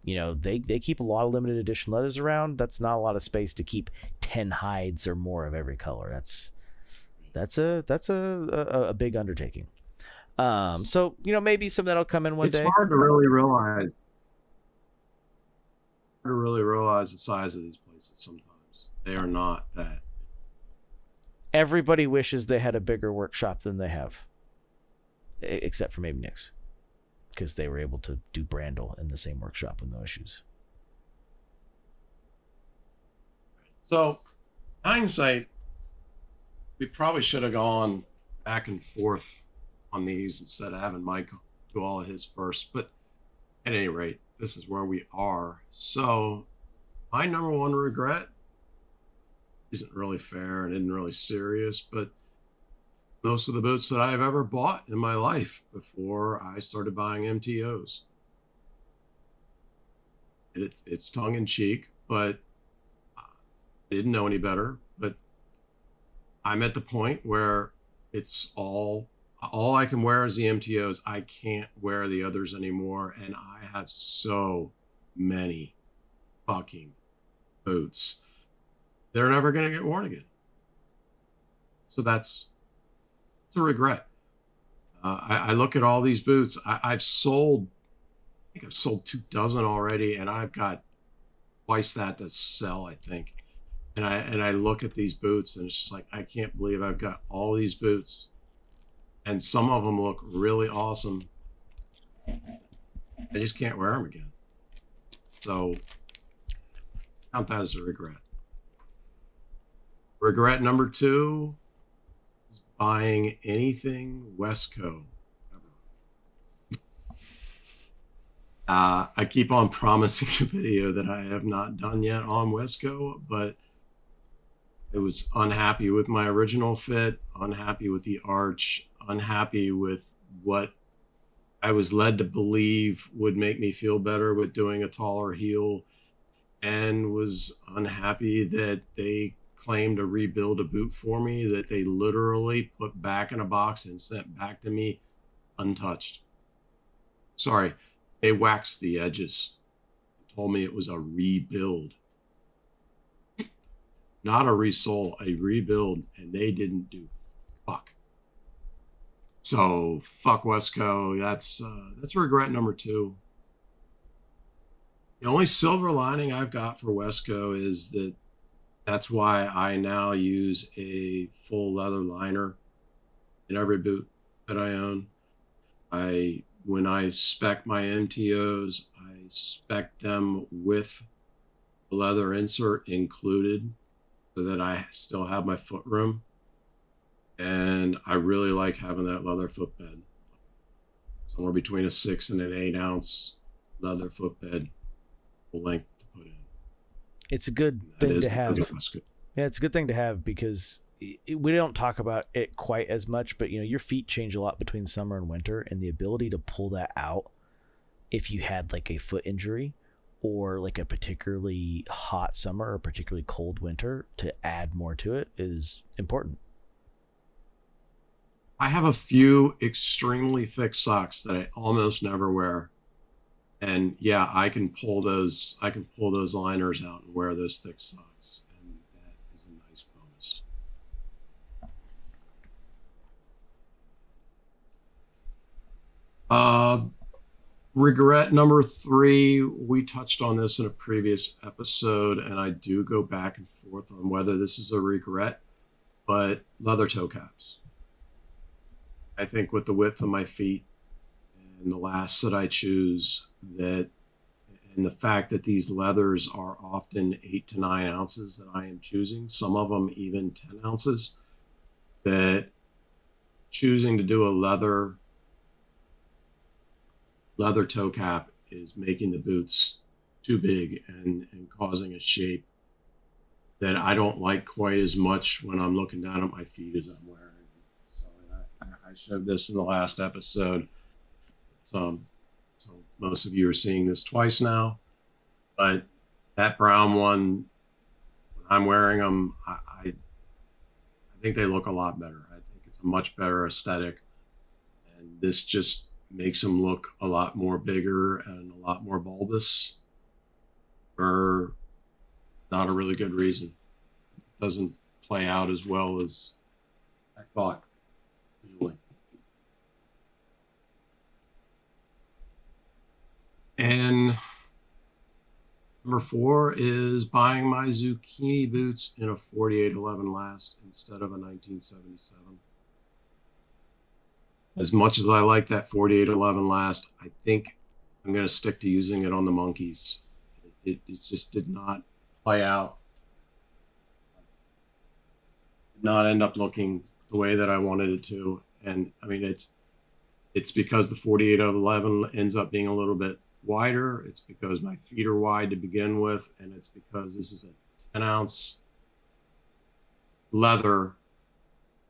They keep a lot of limited edition leathers around. That's not a lot of space to keep 10 hides or more of every color. That's a big undertaking. So maybe some that'll come in one day. It's hard to really realize. The size of these places sometimes. They are not that. Everybody wishes they had a bigger workshop than they have, except for maybe Nick's, because they were able to do Brandel in the same workshop with no issues. So, hindsight, we probably should have gone back and forth on these instead of having Mike do all of his first. But at any rate, this is where we are. So, my number one regret isn't really fair and isn't really serious, but most of the boots that I've ever bought in my life before I started buying MTOs. It's tongue in cheek, but I didn't know any better. But I'm at the point where it's all I can wear is the MTOs. I can't wear the others anymore, and I have so many fucking boots. They're never going to get worn again. So it's a regret. I look at all these boots. I've sold 24 already, and I've got twice that to sell, I think. And I look at these boots, and it's just like, I can't believe I've got all these boots, and some of them look really awesome. I just can't wear them again. So count that as a regret. Regret number 2 is buying anything Westco ever. I keep on promising a video that I have not done yet on Westco, but I was unhappy with my original fit, unhappy with the arch, unhappy with what I was led to believe would make me feel better with doing a taller heel, and was unhappy that they claimed to rebuild a boot for me that they literally put back in a box and sent back to me untouched. Sorry, they waxed the edges, told me it was a rebuild, not a resole, a rebuild, and they didn't do fuck. So fuck Wesco. That's regret number two. The only silver lining I've got for Wesco is that that's why I now use a full leather liner in every boot that I own. When I spec my MTOs, I spec them with the leather insert included so that I still have my foot room. And I really like having that leather footbed. Somewhere between a 6 and an 8-ounce leather footbed length to put in. It's a good thing to have. Yeah, it's a good thing to have because we don't talk about it quite as much, but your feet change a lot between summer and winter, and the ability to pull that out if you had like a foot injury or like a particularly hot summer or particularly cold winter to add more to it is important. I have a few extremely thick socks that I almost never wear. And yeah, I can pull those liners out and wear those thick socks. And that is a nice bonus. Regret number 3, we touched on this in a previous episode, and I do go back and forth on whether this is a regret, but leather toe caps. I think with the width of my feet and the lasts that I choose, and the fact that these leathers are often 8 to 9 ounces that I am choosing, some of them even 10 ounces, that choosing to do a leather toe cap is making the boots too big and causing a shape that I don't like quite as much when I'm looking down at my feet as I'm wearing. I showed this in the last episode. So most of you are seeing this twice now, but that brown one, when I'm wearing them, I think they look a lot better. I think it's a much better aesthetic, and this just makes them look a lot more bigger and a lot more bulbous for not a really good reason. It doesn't play out as well as I thought visually. And number 4 is buying my zucchini boots in a 4811 last instead of a 1977. As much as I like that 4811 last, I think I'm going to stick to using it on the monkeys. It just did not play out. Did not end up looking the way that I wanted it to. And I mean, it's because the 4811 ends up being a little bit wider. It's because my feet are wide to begin with, and it's because this is a 10-ounce leather,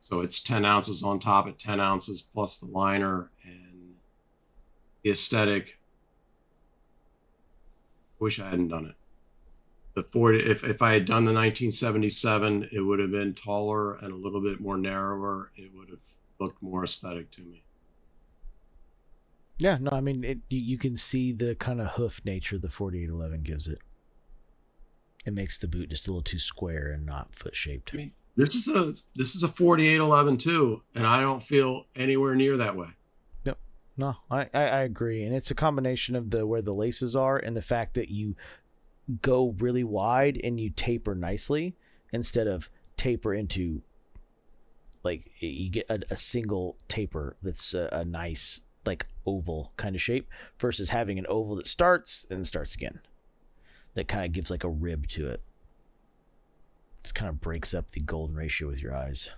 so it's 10 ounces on top at 10 ounces plus the liner, and the aesthetic, wish I hadn't done it. The 40, if I had done the 1977, it would have been taller and a little bit more narrower. It would have looked more aesthetic to me. Yeah, no, I mean, you can see the kind of hoof nature the 4811 gives it. It makes the boot just a little too square and not foot shaped. I mean, this is a 4811 too, and I don't feel anywhere near that way. Yep. No, I agree, and it's a combination of where the laces are and the fact that you go really wide and you taper nicely instead of taper into, like, you get a single taper that's a nice, like, oval kind of shape versus having an oval that starts and starts again. That kind of gives like a rib to it. Just kind of breaks up the golden ratio with your eyes.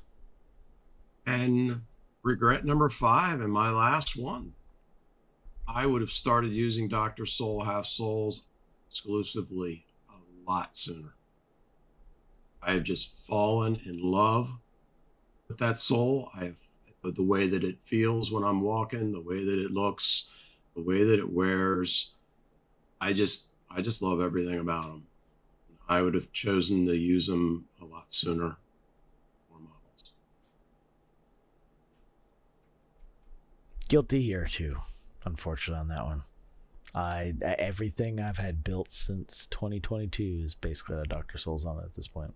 And regret number 5 and my last one. I would have started using Dr. Soul half soles exclusively a lot sooner. I have just fallen in love with that sole. the way that it feels when I'm walking, the way that it looks, the way that it wears. I just love everything about them. I would have chosen to use them a lot sooner. More models. Guilty here too, unfortunately, on that one. Everything I've had built since 2022 is basically a Dr. Souls on it at this point.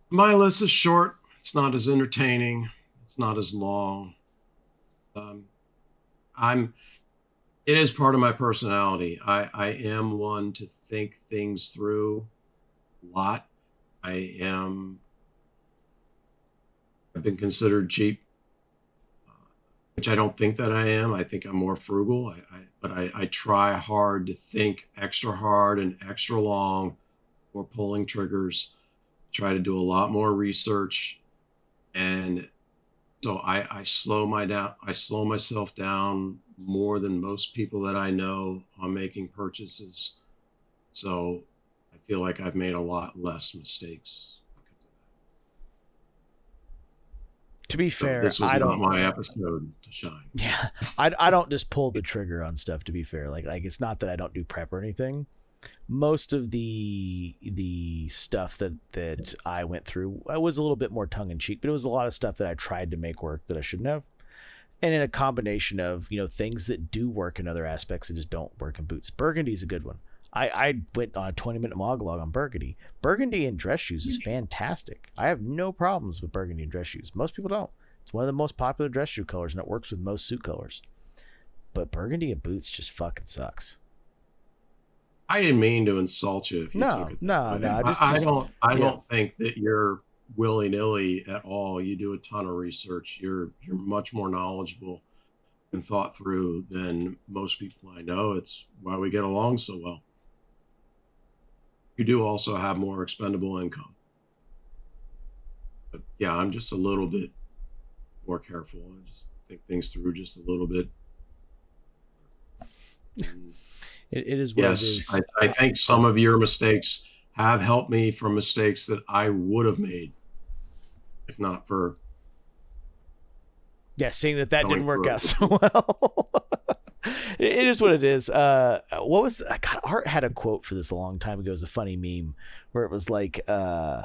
My list is short. It's not as entertaining. It's not as long. I'm. It is part of my personality. I am one to think things through a lot. I am. I've been considered cheap, which I don't think that I am. I think I'm more frugal. But I try hard to think extra hard and extra long before pulling triggers. Try to do a lot more research, and so I slow myself down more than most people that I know on making purchases. So I feel like I've made a lot less mistakes because of that. To be So fair, this was I not don't. my episode to shine. Yeah, I don't just pull the trigger on stuff. To be fair, like it's not that I don't do prep or anything. Most of the stuff that I went through, I was a little bit more tongue in cheek, but it was a lot of stuff that I tried to make work that I shouldn't have. And in a combination of, things that do work in other aspects that just don't work in boots. Burgundy's a good one. I went on a 20-minute monologue on Burgundy. Burgundy in dress shoes is fantastic. I have no problems with Burgundy in dress shoes. Most people don't. It's one of the most popular dress shoe colors, and it works with most suit colors. But Burgundy in boots just fucking sucks. I didn't mean to insult you if you took it. No. I don't think that you're willy-nilly at all. You do a ton of research. You're much more knowledgeable and thought through than most people I know. It's why we get along so well. You do also have more expendable income. But yeah, I'm just a little bit more careful. I just think things through just a little bit. And It is what it is. yes, I think some of your mistakes have helped me from mistakes that I would have made if not for seeing that going didn't work through out it. so well. It is what it is. What was God? Art had a quote for this a long time ago. It was a funny meme where it was like, "You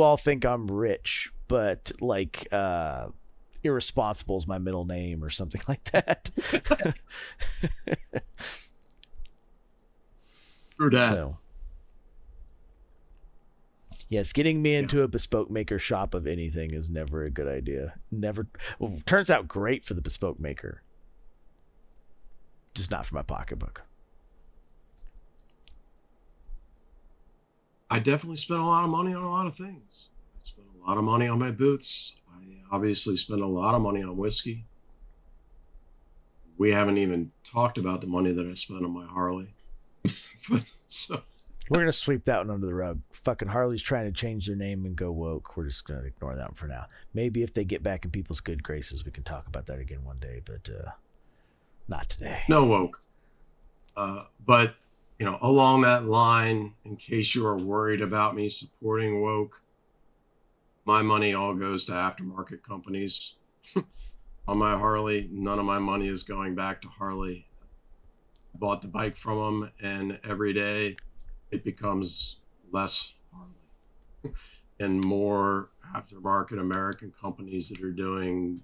all think I'm rich, but like, irresponsible is my middle name," or something like that. True that. So, yes, getting me into a bespoke maker shop of anything is never a good idea. Never. Well, turns out great for the bespoke maker, just not for my pocketbook. I definitely spent a lot of money on a lot of things. I spent a lot of money on my boots. I obviously spent a lot of money on whiskey. We haven't even talked about the money that I spent on my Harley. But so We're gonna sweep that one under the rug. Fucking Harley's trying to change their name and go woke. We're just gonna ignore that one for now. Maybe if they get back in people's good graces, we can talk about that again one day, but not today. no woke. But along that line, in case you are worried about me supporting woke, my money all goes to aftermarket companies. On my Harley, none of my money is going back to Harley. Bought the bike from them, and every day it becomes less Harley and more aftermarket American companies that are doing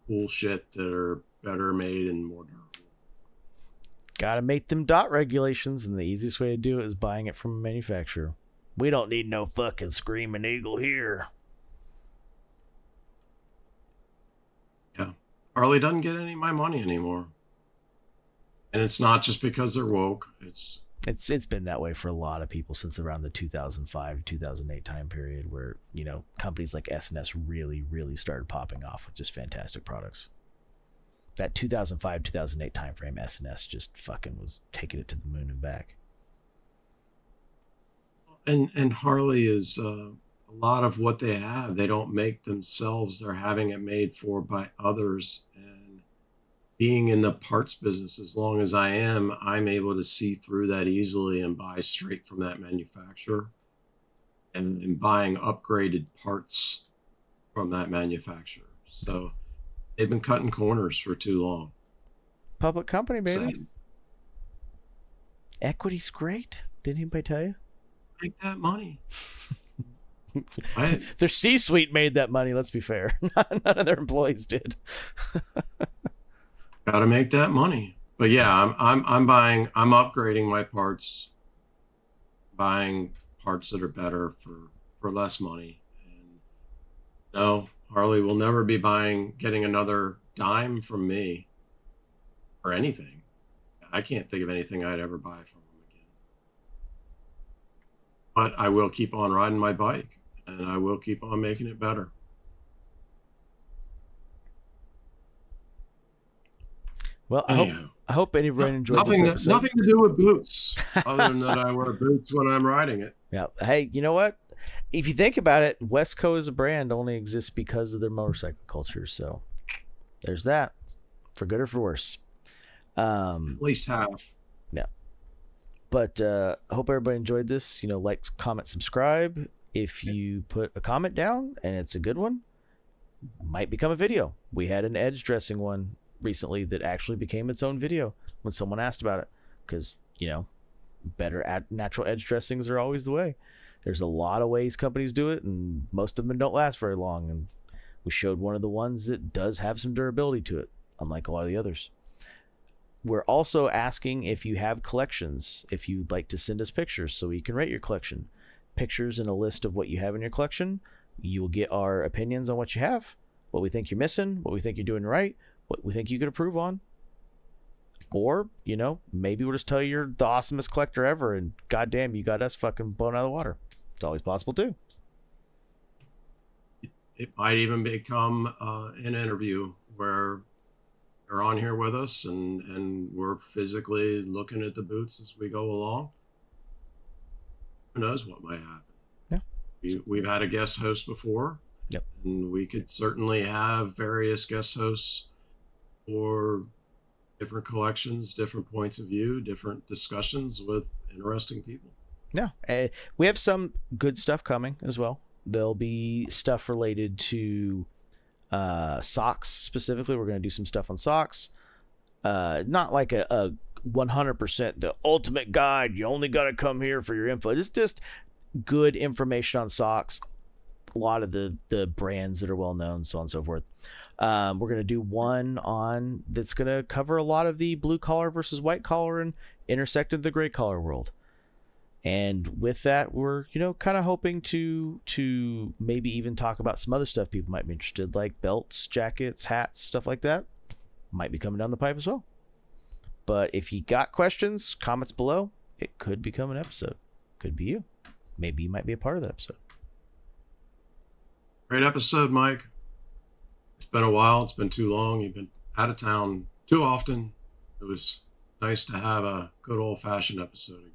cool shit that are better made and more durable. Gotta make them dot regulations, and the easiest way to do it is buying it from a manufacturer. We don't need no fucking Screaming Eagle here. Yeah. Harley doesn't get any of my money anymore. And it's not just because they're woke. It's been that way for a lot of people since around the 2005 2008 time period, where companies like S&S really started popping off with just fantastic products. That 2005 2008 time frame, S&S just fucking was taking it to the moon and back. and Harley is a lot of what they have. They don't make themselves. They're having it made for by others. And being in the parts business as long as I am, I'm able to see through that easily and buy straight from that manufacturer. and buying upgraded parts from that manufacturer. So they've been cutting corners for too long. Public company, baby. Sad. Equity's great. Didn't anybody tell you? Make that money. Their C-suite made that money. Let's be fair. None of their employees did. Got to make that money. But yeah, I'm upgrading my parts, buying parts that are better for less money. And no, Harley will never be getting another dime from me or anything. I can't think of anything I'd ever buy from them again. But I will keep on riding my bike, and I will keep on making it better. Well, Anyhow, I hope everyone enjoyed nothing, this episode. nothing to do with boots, other than that I wear boots when I'm riding it. Yeah. Hey, you know what? If you think about it, Westco as a brand only exists because of their motorcycle culture. So there's that, for good or for worse. At least half. Yeah. But I hope everybody enjoyed this. Like, comment, subscribe. If you put a comment down and it's a good one, might become a video. We had an edge dressing one recently that actually became its own video when someone asked about it, because better natural edge dressings are always the way. There's a lot of ways companies do it, and most of them don't last very long, and we showed one of the ones that does have some durability to it, unlike a lot of the others. We're also asking if you have collections, if you'd like to send us pictures so we can rate your collection. Pictures and a list of what you have in your collection. You will get our opinions on what you have, what we think you're missing, what we think you're doing right, what we think you could improve on. Or, maybe we'll just tell you you're the awesomest collector ever, and goddamn, you got us fucking blown out of the water. It's always possible too. It might even become an interview where they're on here with us, and we're physically looking at the boots as we go along. Who knows what might happen? Yeah. We've had a guest host before. Yep. And we could certainly have various guest hosts for different collections, different points of view, different discussions with interesting people. Yeah. We have some good stuff coming as well. There'll be stuff related to socks specifically. We're going to do some stuff on socks. Not like a 100% the ultimate guide. You only got to come here for your info. It's just good information on socks. A lot of the brands that are well known, so on and so forth. We're going to do one on that's going to cover a lot of the blue collar versus white collar and intersected the gray collar world. And with that, we're kind of hoping to maybe even talk about some other stuff people might be interested, like belts, jackets, hats, stuff like that. Might be coming down the pipe as well. But if you got questions, comments below, it could become an episode. Could be you. Maybe you might be a part of that episode. Great episode, Mike. It's been a while. It's been too long. You've been out of town too often. It was nice to have a good old-fashioned episode again.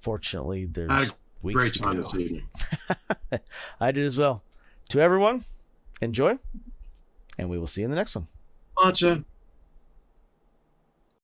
Fortunately, there's I had a weeks great to time go. this evening. I did as well. To everyone, enjoy, and we will see you in the next one. Gotcha.